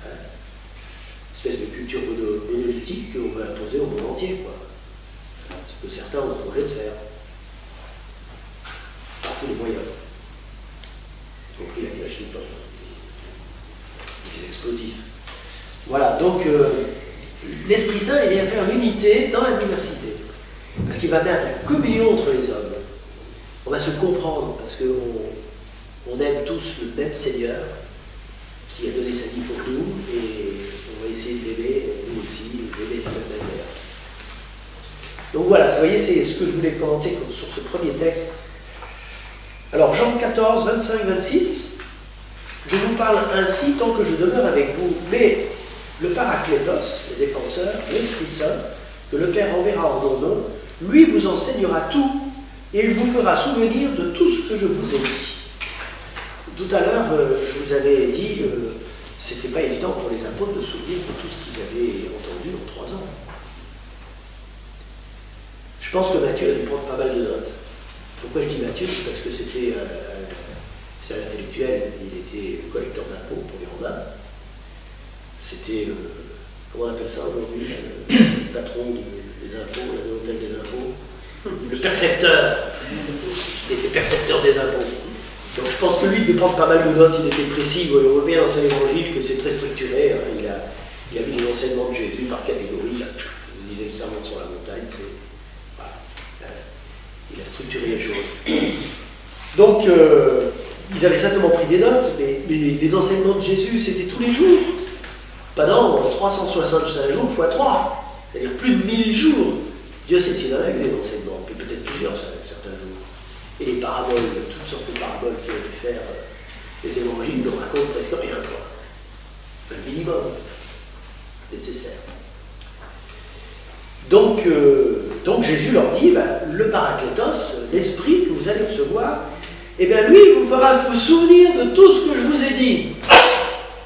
Hein. Une espèce de culture monolithique qu'on veut imposer au monde entier, quoi. Ce que certains ont le projet de faire. Par tous les moyens. Y compris la Kalachnikov. Les explosifs. Voilà, donc l'Esprit Saint, il vient faire l'unité dans la diversité. Parce Parce qu'il va mettre la communion entre les hommes. On va se comprendre parce qu'on aime tous le même Seigneur qui a donné sa vie pour nous et on va essayer de l'aimer, nous aussi, l'aimer de la même manière. Donc voilà, vous voyez, c'est ce que je voulais commenter sur ce premier texte. Alors, Jean 14, 25, 26, je vous parle ainsi tant que je demeure avec vous, mais le Paraclétos, le défenseur, l'Esprit Saint, que le Père enverra en mon nom, lui vous enseignera tout et il vous fera souvenir de tout ce que je vous ai dit. Tout à l'heure, je vous avais dit, c'était pas évident pour les apôtres de se souvenir de tout ce qu'ils avaient entendu en 3 ans. Je pense que Matthieu a dû prendre pas mal de notes. Pourquoi je dis Matthieu? C'est parce que c'était un intellectuel, il était collecteur d'impôts pour les Romains. C'était, comment on appelle ça aujourd'hui, le patron des impôts, l'hôtel des impôts, le percepteur. Il était percepteur des impôts. Donc je pense que lui, il devait prendre pas mal de notes, il était précis, on voit bien dans son évangile que c'est très structuré. Hein. Il a mis les enseignements de Jésus par catégorie, il lisait le sermon sur la montagne, voilà. Il a structuré les choses. Donc, ils avaient certainement pris des notes, mais les enseignements de Jésus, c'était tous les jours. Pendant 365 jours x 3, c'est-à-dire plus de 1000 jours. Dieu sait s'il en a eu des enseignements, puis peut-être plusieurs certains jours. Et les paraboles, toutes sortes de paraboles qu'il a dû faire, les évangiles ne racontent presque rien, quoi. Le minimum nécessaire. Donc Jésus leur dit, le Paraclétos, l'Esprit que vous allez recevoir, eh bien lui, il vous fera vous souvenir de tout ce que je vous ai dit.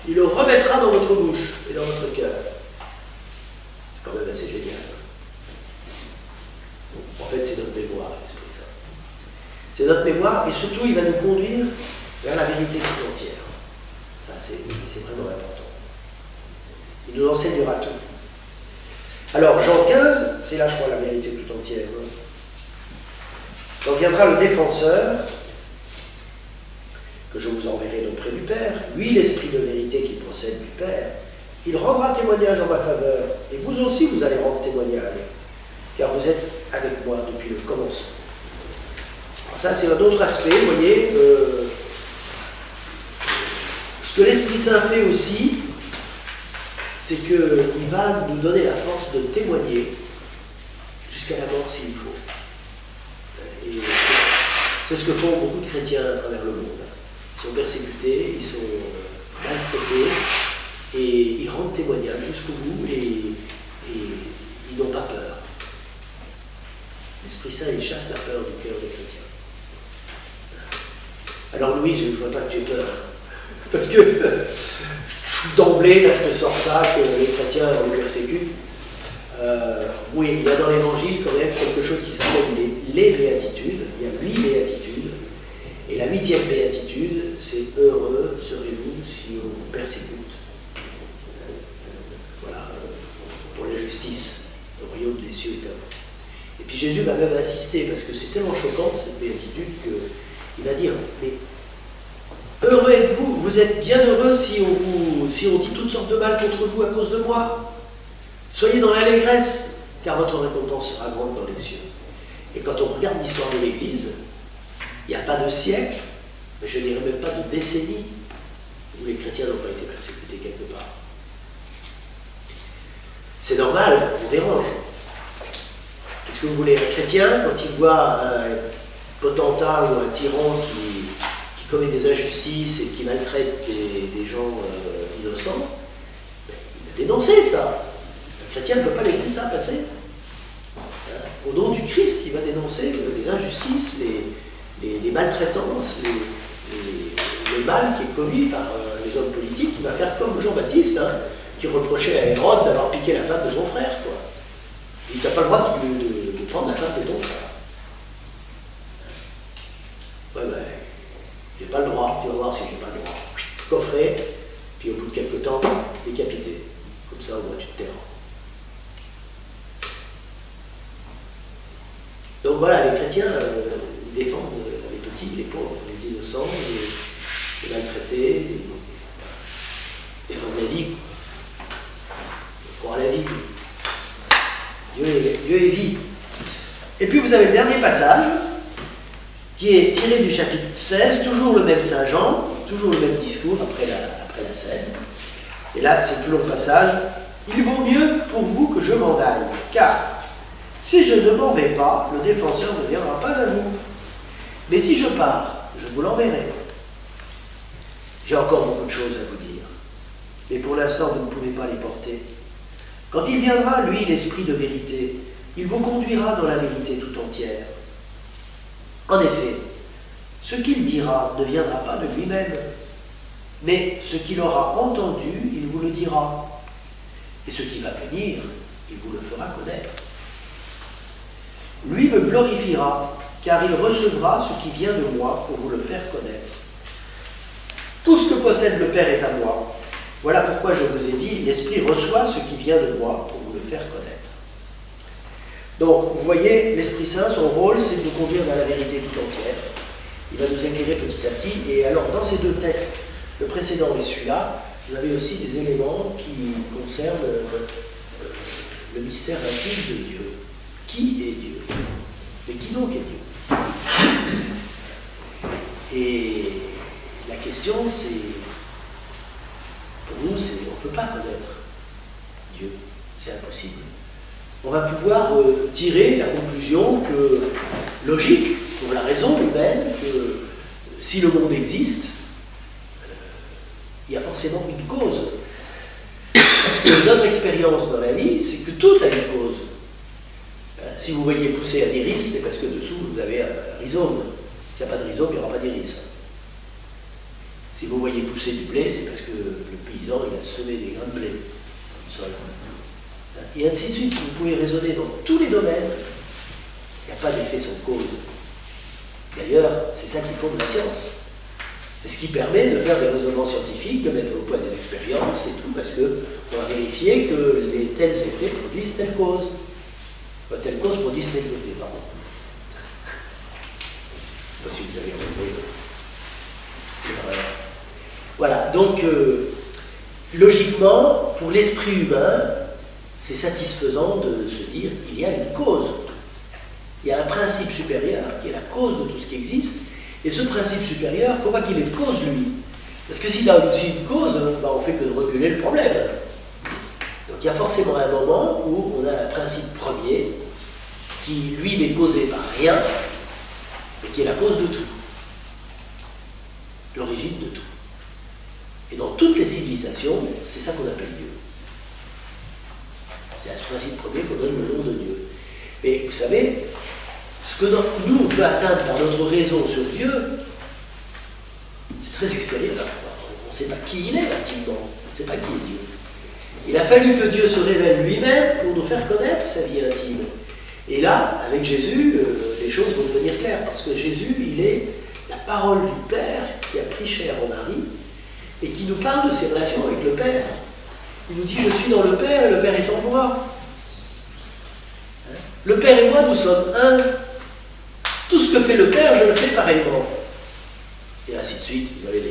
Il le remettra dans votre bouche et dans votre cœur. C'est quand même assez génial. En fait, c'est notre mémoire, l'Esprit Saint. C'est notre mémoire, et surtout, il va nous conduire vers la vérité tout entière. Ça, c'est vraiment important. Il nous enseignera tout. Alors, Jean 15, c'est là, je crois, la vérité tout entière. Hein. Quand viendra le défenseur, que je vous enverrai d'auprès du Père, lui, l'Esprit de vérité qui procède du Père, il rendra témoignage en ma faveur, et vous aussi, vous allez rendre témoignage, car vous êtes avec moi depuis le commencement. Alors ça, c'est un autre aspect, vous voyez, ce que l'Esprit Saint fait aussi, c'est qu'il va nous donner la force de témoigner jusqu'à la mort s'il faut. Et c'est ce que font beaucoup de chrétiens à travers le monde. Ils sont persécutés, ils sont maltraités, et ils rendent témoignage jusqu'au bout, et ils n'ont pas peur. L'Esprit Saint, il chasse la peur du cœur des chrétiens. Alors Louise, je ne vois pas que tu aies peur, parce que d'emblée, là je te sors ça, que les chrétiens on les persécute. Oui, il y a dans l'évangile quand même quelque chose qui s'appelle les béatitudes. Il y a 8 béatitudes. Et la 8e béatitude, c'est « Heureux serez-vous si on vous persécute ». Voilà, pour la justice, le royaume des cieux est à vous. Et puis Jésus va même insister, parce que c'est tellement choquant cette béatitude, qu'il va dire « Mais heureux êtes-vous, vous êtes bien heureux si on dit toutes sortes de mal contre vous à cause de moi. Soyez dans l'allégresse, car votre récompense sera grande dans les cieux. » Et quand on regarde l'histoire de l'Église, il n'y a pas de siècle, mais je ne dirais même pas de décennie, où les chrétiens n'ont pas été persécutés quelque part. C'est normal, on dérange. Qu'est-ce que vous voulez? Un chrétien, quand il voit un potentat ou un tyran qui commet des injustices et qui maltraite des gens innocents, il va dénoncer ça. Un chrétien ne peut pas laisser ça passer. Au nom du Christ, il va dénoncer les injustices, les maltraitances, le mal qui est commis par les hommes politiques. Il va faire comme Jean-Baptiste, hein, qui reprochait à Hérode d'avoir piqué la femme de son frère. Quoi. Il n'a pas le droit de prendre la femme de ton frère. Ouais, ben, j'ai pas le droit, tu vas voir si j'ai pas le droit. Coffret, puis au bout de quelques temps, décapité. Comme ça, au moins tu te tairas. Donc voilà, les chrétiens ils défendent les petits, les pauvres, les innocents, les maltraités, ils défendent la vie. Ils croient à la vie. Dieu est vie. Et puis vous avez le dernier passage, qui est tiré du chapitre 16, toujours le même Saint Jean, toujours le même discours après la scène. Et là, c'est le plus long passage. « Il vaut mieux pour vous que je m'en aille, car si je ne m'en vais pas, le défenseur ne viendra pas à vous. Mais si je pars, je vous l'enverrai. J'ai encore beaucoup de choses à vous dire, mais pour l'instant, vous ne pouvez pas les porter. Quand il viendra, lui, l'Esprit de vérité, il vous conduira dans la vérité tout entière. En effet, ce qu'il dira ne viendra pas de lui-même, mais ce qu'il aura entendu, il vous le dira. Et ce qui va venir, il vous le fera connaître. Lui me glorifiera, car il recevra ce qui vient de moi pour vous le faire connaître. Tout ce que possède le Père est à moi. Voilà pourquoi je vous ai dit, l'Esprit reçoit ce qui vient de moi pour vous le faire connaître. Donc, vous voyez, l'Esprit Saint, son rôle, c'est de nous conduire dans la vérité tout entière. Il va nous éclairer petit à petit. Et alors, dans ces deux textes, le précédent et celui-là, vous avez aussi des éléments qui concernent le mystère intime de Dieu. Qui est Dieu? Mais qui donc est Dieu? Et la question, c'est, pour nous, c'est, on ne peut pas connaître Dieu. C'est impossible. On va pouvoir tirer la conclusion que, logique, pour la raison humaine, que si le monde existe, il y a forcément une cause. Parce que notre expérience dans la vie, c'est que tout a une cause. Si vous voyez pousser un iris, c'est parce que dessous, vous avez un rhizome. S'il n'y a pas de rhizome, il n'y aura pas d'iris. Si vous voyez pousser du blé, c'est parce que le paysan, il a semé des grains de blé dans le sol. Et ainsi de suite, vous pouvez raisonner dans tous les domaines. Il n'y a pas d'effet sans cause. D'ailleurs, c'est ça qu'il faut de la science. C'est ce qui permet de faire des raisonnements scientifiques, de mettre au point des expériences et tout, parce qu'on va vérifier que les tels effets produisent telle cause. Enfin, telle cause produisent tels effets, pardon. Je ne sais pas si vous avez compris l'erreur. Voilà, donc, logiquement, pour l'esprit humain, c'est satisfaisant de se dire qu'il y a une cause. Il y a un principe supérieur qui est la cause de tout ce qui existe. Et ce principe supérieur, il ne faut pas qu'il ait de cause, lui. Parce que s'il a aussi une cause, ben, on ne fait que de reculer le problème. Donc il y a forcément un moment où on a un principe premier qui, lui, n'est causé par rien, et qui est la cause de tout. L'origine de tout. Et dans toutes les civilisations, c'est ça qu'on appelle Dieu. C'est à ce principe premier qu'on donne le nom de Dieu. Mais vous savez, ce que nous, on peut atteindre par notre raison sur Dieu, c'est très extérieur. On ne sait pas qui il est, intimement. On ne sait pas qui est Dieu. Il a fallu que Dieu se révèle lui-même pour nous faire connaître sa vie intime. Et là, avec Jésus, les choses vont devenir claires, parce que Jésus, il est la parole du Père qui a pris chair en Marie, et qui nous parle de ses relations avec le Père. Il nous dit, je suis dans le Père, et le Père est en moi. Le Père et moi, nous sommes un. Tout ce que fait le Père, je le fais pareillement. Et ainsi de suite, vous avez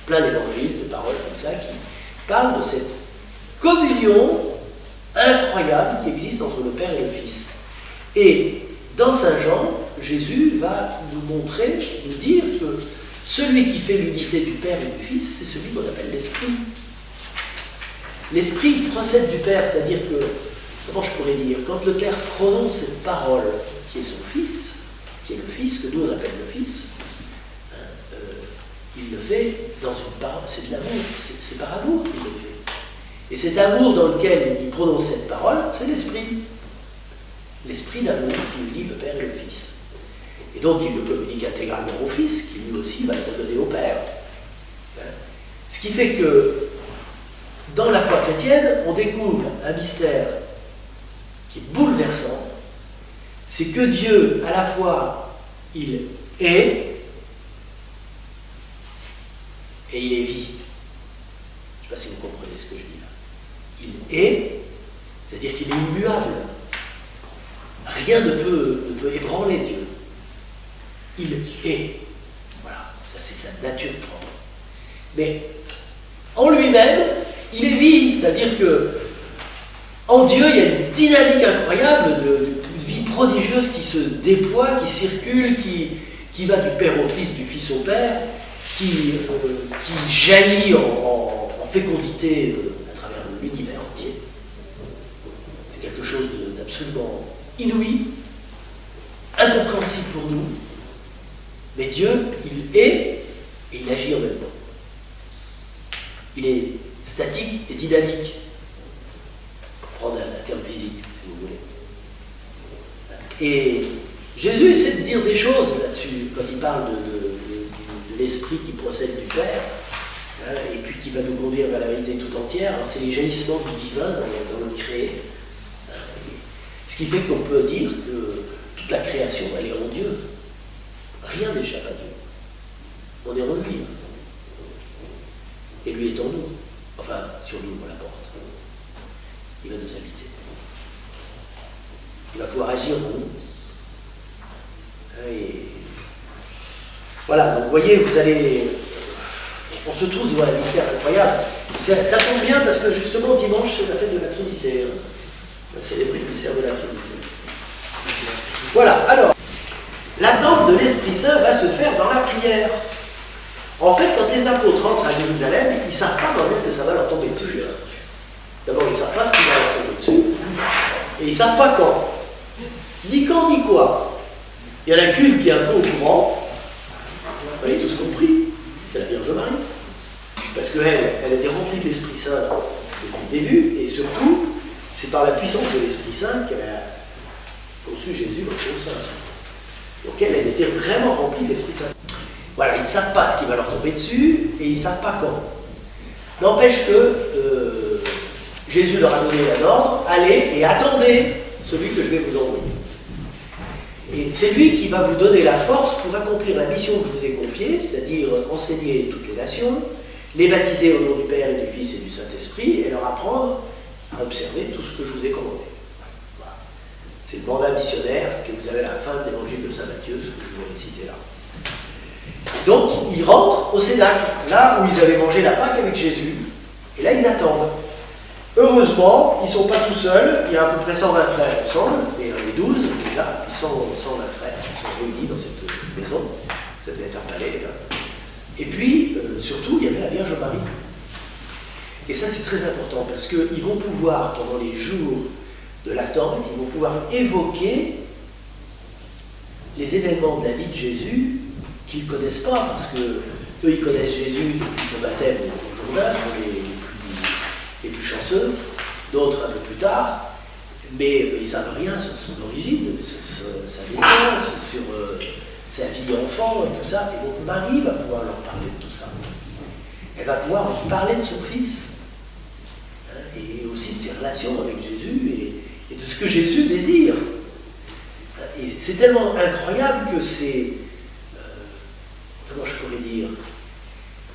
plein d'évangiles, de paroles comme ça, qui parlent de cette communion incroyable qui existe entre le Père et le Fils. Et dans Saint Jean, Jésus va nous montrer, nous dire que celui qui fait l'unité du Père et du Fils, c'est celui qu'on appelle l'Esprit. L'Esprit procède du Père, c'est-à-dire que, comment je pourrais dire, quand le Père prononce cette parole qui est son Fils, qui est le Fils, que nous on appelle le Fils, il le fait dans une parole, c'est de l'amour, c'est par amour qu'il le fait. Et cet amour dans lequel il prononce cette parole, c'est l'Esprit. L'Esprit d'amour qui unit le Père et le Fils. Et donc il le communique intégralement au Fils, qui lui aussi va le donner au Père. Ce qui fait que, dans la foi chrétienne, on découvre un mystère qui est bouleversant, c'est que Dieu, à la fois, il est, et il est vie. Je ne sais pas si vous comprenez ce que je dis là. Il est, c'est-à-dire qu'il est immuable. Rien ne peut ébranler Dieu. Il est. Voilà, ça c'est sa nature propre. Mais en lui-même, il est vie, c'est-à-dire que en Dieu, il y a une dynamique incroyable de vie prodigieuse qui se déploie, qui circule, qui va du Père au Fils, du Fils au Père, qui jaillit en fécondité à travers l'univers entier. C'est quelque chose d'absolument inouï, incompréhensible pour nous, mais Dieu, il est et il agit en même temps. Il est statique et dynamique, pour prendre un terme physique, si vous voulez. Et Jésus essaie de dire des choses là-dessus, quand il parle de l'esprit qui procède du Père, hein, et puis qui va nous conduire vers la vérité tout entière. C'est les jaillissements du divin dans notre créé. Ce qui fait qu'on peut dire que toute la création, elle est en Dieu. Rien n'échappe à Dieu. On est en lui. Et lui est en nous. Enfin, sur nous, on la porte. Il va nous habiter. Il va pouvoir agir en nous. Et voilà, donc vous voyez, vous allez... On se trouve devant un mystère incroyable. Ça tombe bien parce que justement, dimanche, c'est la fête de la Trinité. Hein. On va célébrer le mystère de la Trinité. Voilà, alors, l'attente de l'Esprit Saint va se faire dans la prière. En fait, quand les apôtres rentrent à Jérusalem, ils ne savent pas quand est-ce que ça va leur tomber dessus. D'abord, ils ne savent pas ce qui va leur tomber dessus. Et ils ne savent pas quand. Ni quand, ni quoi. Il y en a qu'une qui est un peu au courant. Vous avez tous compris. C'est la Vierge Marie. Parce qu'elle était remplie de l'Esprit Saint depuis le début. Et surtout, c'est par la puissance de l'Esprit Saint qu'elle a conçu Jésus au sein. Donc elle était vraiment remplie de l'Esprit Saint. Voilà, ils ne savent pas ce qui va leur tomber dessus et ils ne savent pas quand. N'empêche que Jésus leur a donné un ordre, allez et attendez celui que je vais vous envoyer. Et c'est lui qui va vous donner la force pour accomplir la mission que je vous ai confiée, c'est-à-dire enseigner toutes les nations, les baptiser au nom du Père et du Fils et du Saint-Esprit et leur apprendre à observer tout ce que je vous ai commandé. Voilà. C'est le mandat missionnaire que vous avez à la fin de l'évangile de Saint Matthieu, ce que je vous ai cité là. Donc, ils rentrent au Cénacle, là où ils avaient mangé la Pâque avec Jésus, et là, ils attendent. Heureusement, ils ne sont pas tout seuls, il y a à peu près 120 frères ensemble, et les 12, déjà, ils sont 120 frères, ils sont réunis dans cette maison, ça devait être un palais, là. Et puis, surtout, il y avait la Vierge Marie. Et ça, c'est très important, parce qu'ils vont pouvoir, pendant les jours de l'attente, ils vont pouvoir évoquer les événements de la vie de Jésus qu'ils ne connaissent pas, parce que eux, ils connaissent Jésus depuis son baptême au Jourdain, les plus chanceux, d'autres un peu plus tard, mais ils ne savent rien sur son origine, sur sa naissance, sur sa vie enfant et tout ça. Et donc Marie va pouvoir leur parler de tout ça. Elle va pouvoir leur parler de son fils, hein, et aussi de ses relations avec Jésus et de ce que Jésus désire. Et c'est tellement incroyable que c'est... comment je pourrais dire,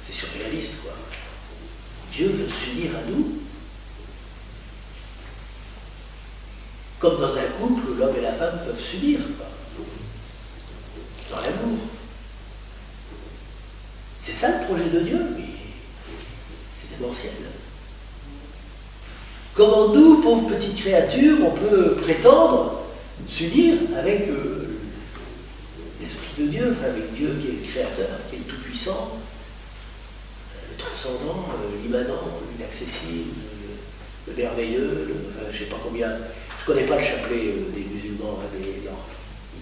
c'est surréaliste, quoi. Dieu veut s'unir à nous. Comme dans un couple, l'homme et la femme peuvent s'unir, quoi. Dans l'amour. C'est ça le projet de Dieu, mais c'est démentiel. Comment nous, pauvres petites créatures, on peut prétendre s'unir avec l'Esprit de Dieu, enfin avec Dieu qui est le Créateur, qui est le Tout-Puissant, le Transcendant, l'Immanent, l'Inaccessible, le Merveilleux, enfin je ne sais pas combien, je ne connais pas le chapelet des musulmans, hein,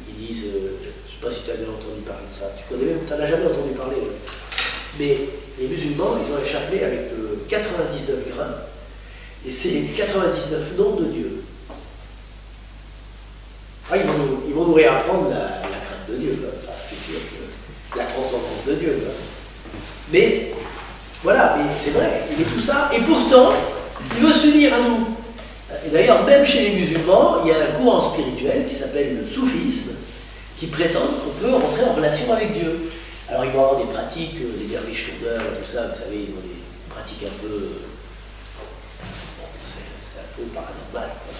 ils disent, je ne sais pas si tu as déjà entendu parler de ça, tu connais même, tu n'en as jamais entendu parler, ouais. Mais les musulmans, ils ont un chapelet avec 99 grains, et c'est 99 noms de Dieu. Ah, ils vont nous réapprendre la crainte de Dieu, ça, c'est sûr, que la transcendance de Dieu. Là. Mais, voilà, mais c'est vrai, il est tout ça, et pourtant, il veut s'unir à nous. Et d'ailleurs, même chez les musulmans, il y a un courant spirituel qui s'appelle le soufisme, qui prétend qu'on peut rentrer en relation avec Dieu. Alors, ils vont avoir des pratiques, les derviches tourneurs, tout ça, vous savez, ils ont des pratiques un peu... c'est un peu paranormal, quoi.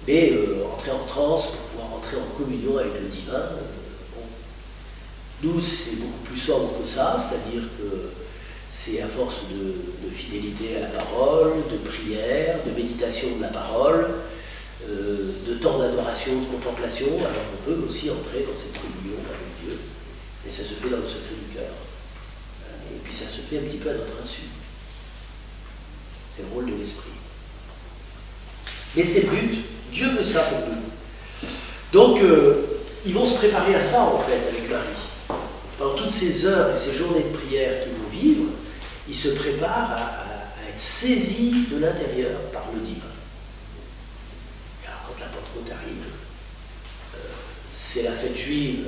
Mais entrer en transe pour pouvoir entrer en communion avec le divin, nous c'est beaucoup plus sobre que ça, c'est-à-dire que c'est à force de fidélité à la parole, de prière, de méditation de la parole, de temps d'adoration, de contemplation, alors on peut aussi entrer dans cette communion avec Dieu. Et ça se fait dans le secret du cœur. Et puis ça se fait un petit peu à notre insu. C'est le rôle de l'esprit. Mais c'est le but. Dieu veut ça pour nous. Donc, ils vont se préparer à ça, en fait, avec Marie. Pendant toutes ces heures et ces journées de prière qu'ils vont vivre, ils se préparent à être saisis de l'intérieur par le divin. Et alors, quand la Pentecôte arrive, c'est la fête juive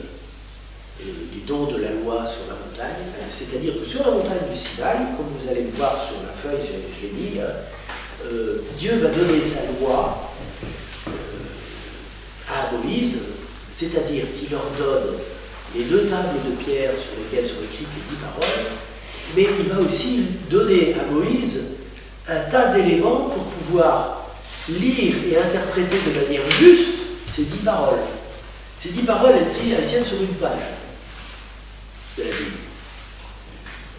du don de la loi sur la montagne. C'est-à-dire que sur la montagne du Sinaï, comme vous allez le voir sur la feuille, je l'ai mis, Dieu va donner sa loi à Moïse, c'est-à-dire qu'il leur donne les 2 tables de pierre sur lesquelles sont écrites les 10 paroles, mais il va aussi donner à Moïse un tas d'éléments pour pouvoir lire et interpréter de manière juste ces 10 paroles. Ces 10 paroles, elles tiennent sur une page de la Bible.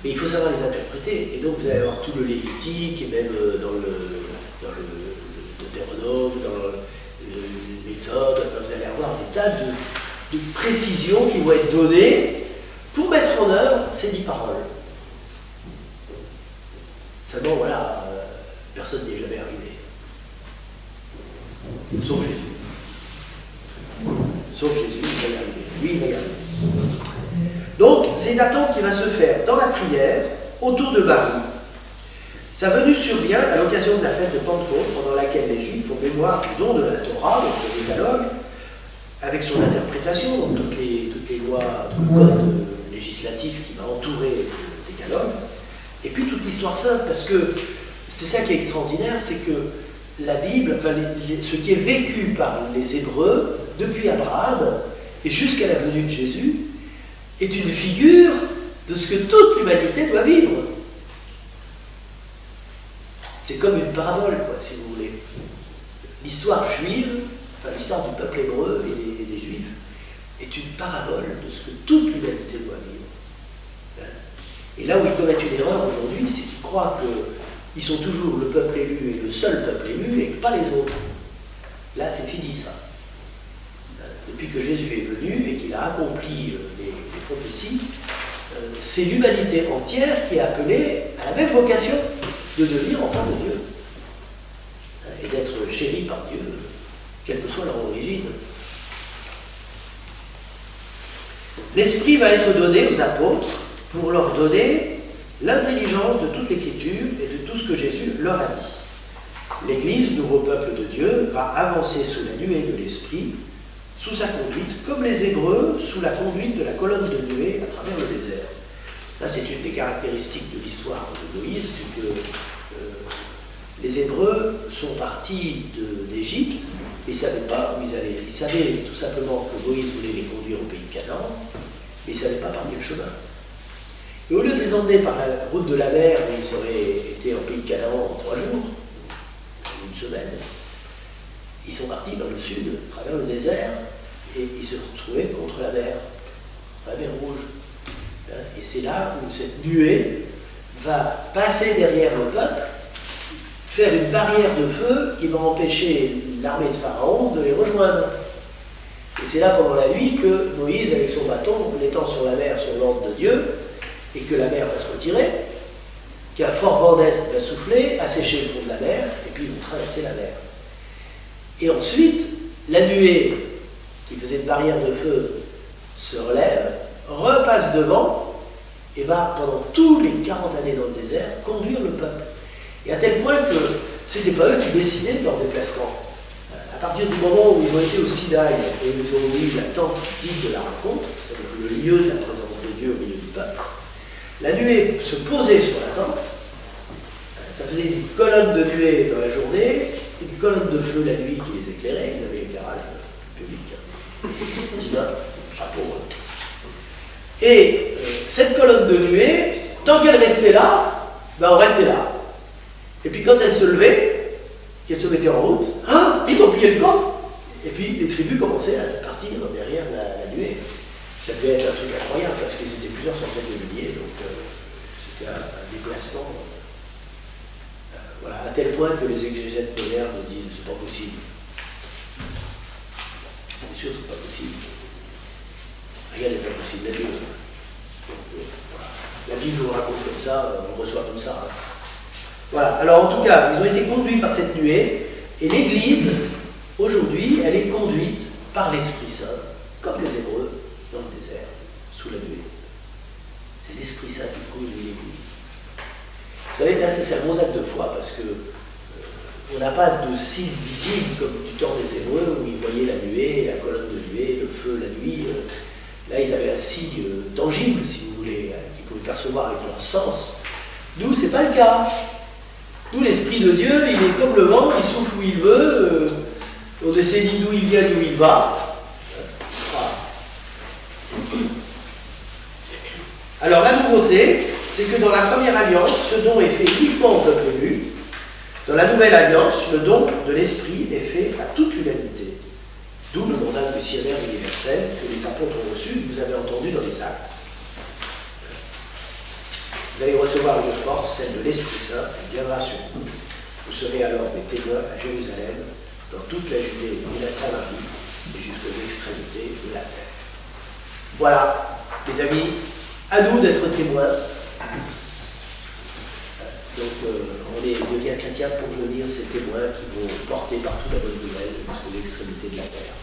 Mais il faut savoir les interpréter. Et donc vous allez avoir tout le Lévitique, et même dans le Deutéronome, dans l'Exode, enfin, vous allez avoir des tas de précisions qui vont être données pour mettre en œuvre ces 10 paroles. Seulement, voilà, personne n'y est jamais arrivé. Sauf Jésus. Sauf Jésus, il va y arriver. Lui, il va y arriver. Donc, c'est une attente qui va se faire dans la prière, autour de Marie. Sa venue survient à l'occasion de la fête de Pentecôte, pendant laquelle les Juifs font mémoire du don de la Torah, donc le décalogue, avec son interprétation, donc toutes les lois, tout le code législatif qui va entourer le décalogue, et puis toute l'histoire sainte, parce que c'est ça qui est extraordinaire, c'est que la Bible, enfin, ce qui est vécu par les Hébreux, depuis Abraham et jusqu'à la venue de Jésus, est une figure de ce que toute l'humanité doit vivre. C'est comme une parabole, quoi, si vous voulez. L'histoire juive, enfin l'histoire du peuple hébreu et des Juifs, est une parabole de ce que toute l'humanité doit vivre. Et là où ils commettent une erreur aujourd'hui, c'est qu'ils croient qu'ils sont toujours le peuple élu et le seul peuple élu et pas les autres. Là, c'est fini ça. Depuis que Jésus est venu et qu'il a accompli les prophéties, c'est l'humanité entière qui est appelée à la même vocation de devenir enfant de Dieu et d'être chéri par Dieu, quelle que soit leur origine. L'Esprit va être donné aux apôtres pour leur donner l'intelligence de toute l'Écriture et de tout ce que Jésus leur a dit. L'Église, nouveau peuple de Dieu, va avancer sous la nuée de l'Esprit, sous sa conduite, comme les Hébreux, sous la conduite de la colonne de nuée à travers le désert. Ça, c'est une des caractéristiques de l'histoire de Moïse, c'est que les Hébreux sont partis d'Égypte, ils ne savaient pas où ils allaient. Ils savaient tout simplement que Moïse voulait les conduire au pays de Canaan, mais ils ne savaient pas par quel chemin. Et au lieu de les emmener par la route de la mer, où ils auraient été au pays de Canaan en 3 jours, une semaine, ils sont partis dans le sud, à travers le désert, et ils se retrouvaient contre la mer Rouge. Et c'est là où cette nuée va passer derrière le peuple, faire une barrière de feu qui va empêcher l'armée de Pharaon de les rejoindre. Et c'est là pendant la nuit que Moïse, avec son bâton, l'étend sur la mer sur l'ordre de Dieu, et que la mer va se retirer, qu'un fort vent d'est va souffler, assécher le fond de la mer, et puis ils vont traverser la mer. Et ensuite, la nuée, qui faisait une barrière de feu, se relève, repasse devant, et va, pendant tous les 40 années dans le désert, conduire le peuple. Et à tel point que ce n'était pas eux qui décidaient de leur déplacement. À partir du moment où ils ont été au Sinaï et ils ont eu la tente dite de la rencontre, c'est-à-dire le lieu de la présence de Dieu au milieu du peuple, la nuée se posait sur la tente, ça faisait une colonne de nuée dans la journée, une colonne de feu la nuit qui les éclairait, ils avaient l'éclairage public. Tina, chapeau. Et cette colonne de nuée, tant qu'elle restait là, ben on restait là. Et puis quand elle se levait, qu'elle se mettait en route, vite on pliait le camp, et puis les tribus commençaient à partir derrière la nuée. Ça devait être un truc incroyable parce qu'ils étaient plusieurs centaines de milliers, donc c'était un déplacement. Voilà, à tel point que les exégètes modernes disent c'est pas possible. sûr, c'est pas possible. Rien n'est pas possible à Dieu. Donc, voilà. La Bible nous raconte comme ça, on reçoit comme ça. Hein. Voilà, alors en tout cas, ils ont été conduits par cette nuée, et l'Église, aujourd'hui, elle est conduite par l'Esprit Saint, comme les Hébreux dans le désert, sous la nuée. C'est l'Esprit Saint qui conduit l'Église. Vous savez, là, c'est un gros acte de foi, parce que on n'a pas de signe visible comme du temps des Hébreux, où ils voyaient la nuée, la colonne de nuée, le feu la nuit. Là, ils avaient un signe tangible, si vous voulez, qu'ils pouvaient percevoir avec leur sens. Nous, ce n'est pas le cas. Nous, l'Esprit de Dieu, il est comme le vent, il souffle où il veut, on essaie ni d'où il vient, d'où il va. Voilà. Alors, la nouveauté, c'est que dans la première alliance, ce don est fait uniquement au peuple élu. Dans la nouvelle alliance, le don de l'Esprit est fait à toute l'humanité. D'où le mandat missionnaire universel que les apôtres ont reçu, que vous avez entendu dans les actes. Vous allez recevoir une force, celle de l'Esprit Saint, qui viendra sur vous. Vous serez alors des témoins à Jérusalem, dans toute la Judée et la Samarie, et jusqu'aux extrémités de la terre. Voilà, les amis, à nous d'être témoins. Donc, on devient chrétien pour devenir ces témoins qui vont porter partout la bonne nouvelle jusqu'aux extrémités de la terre.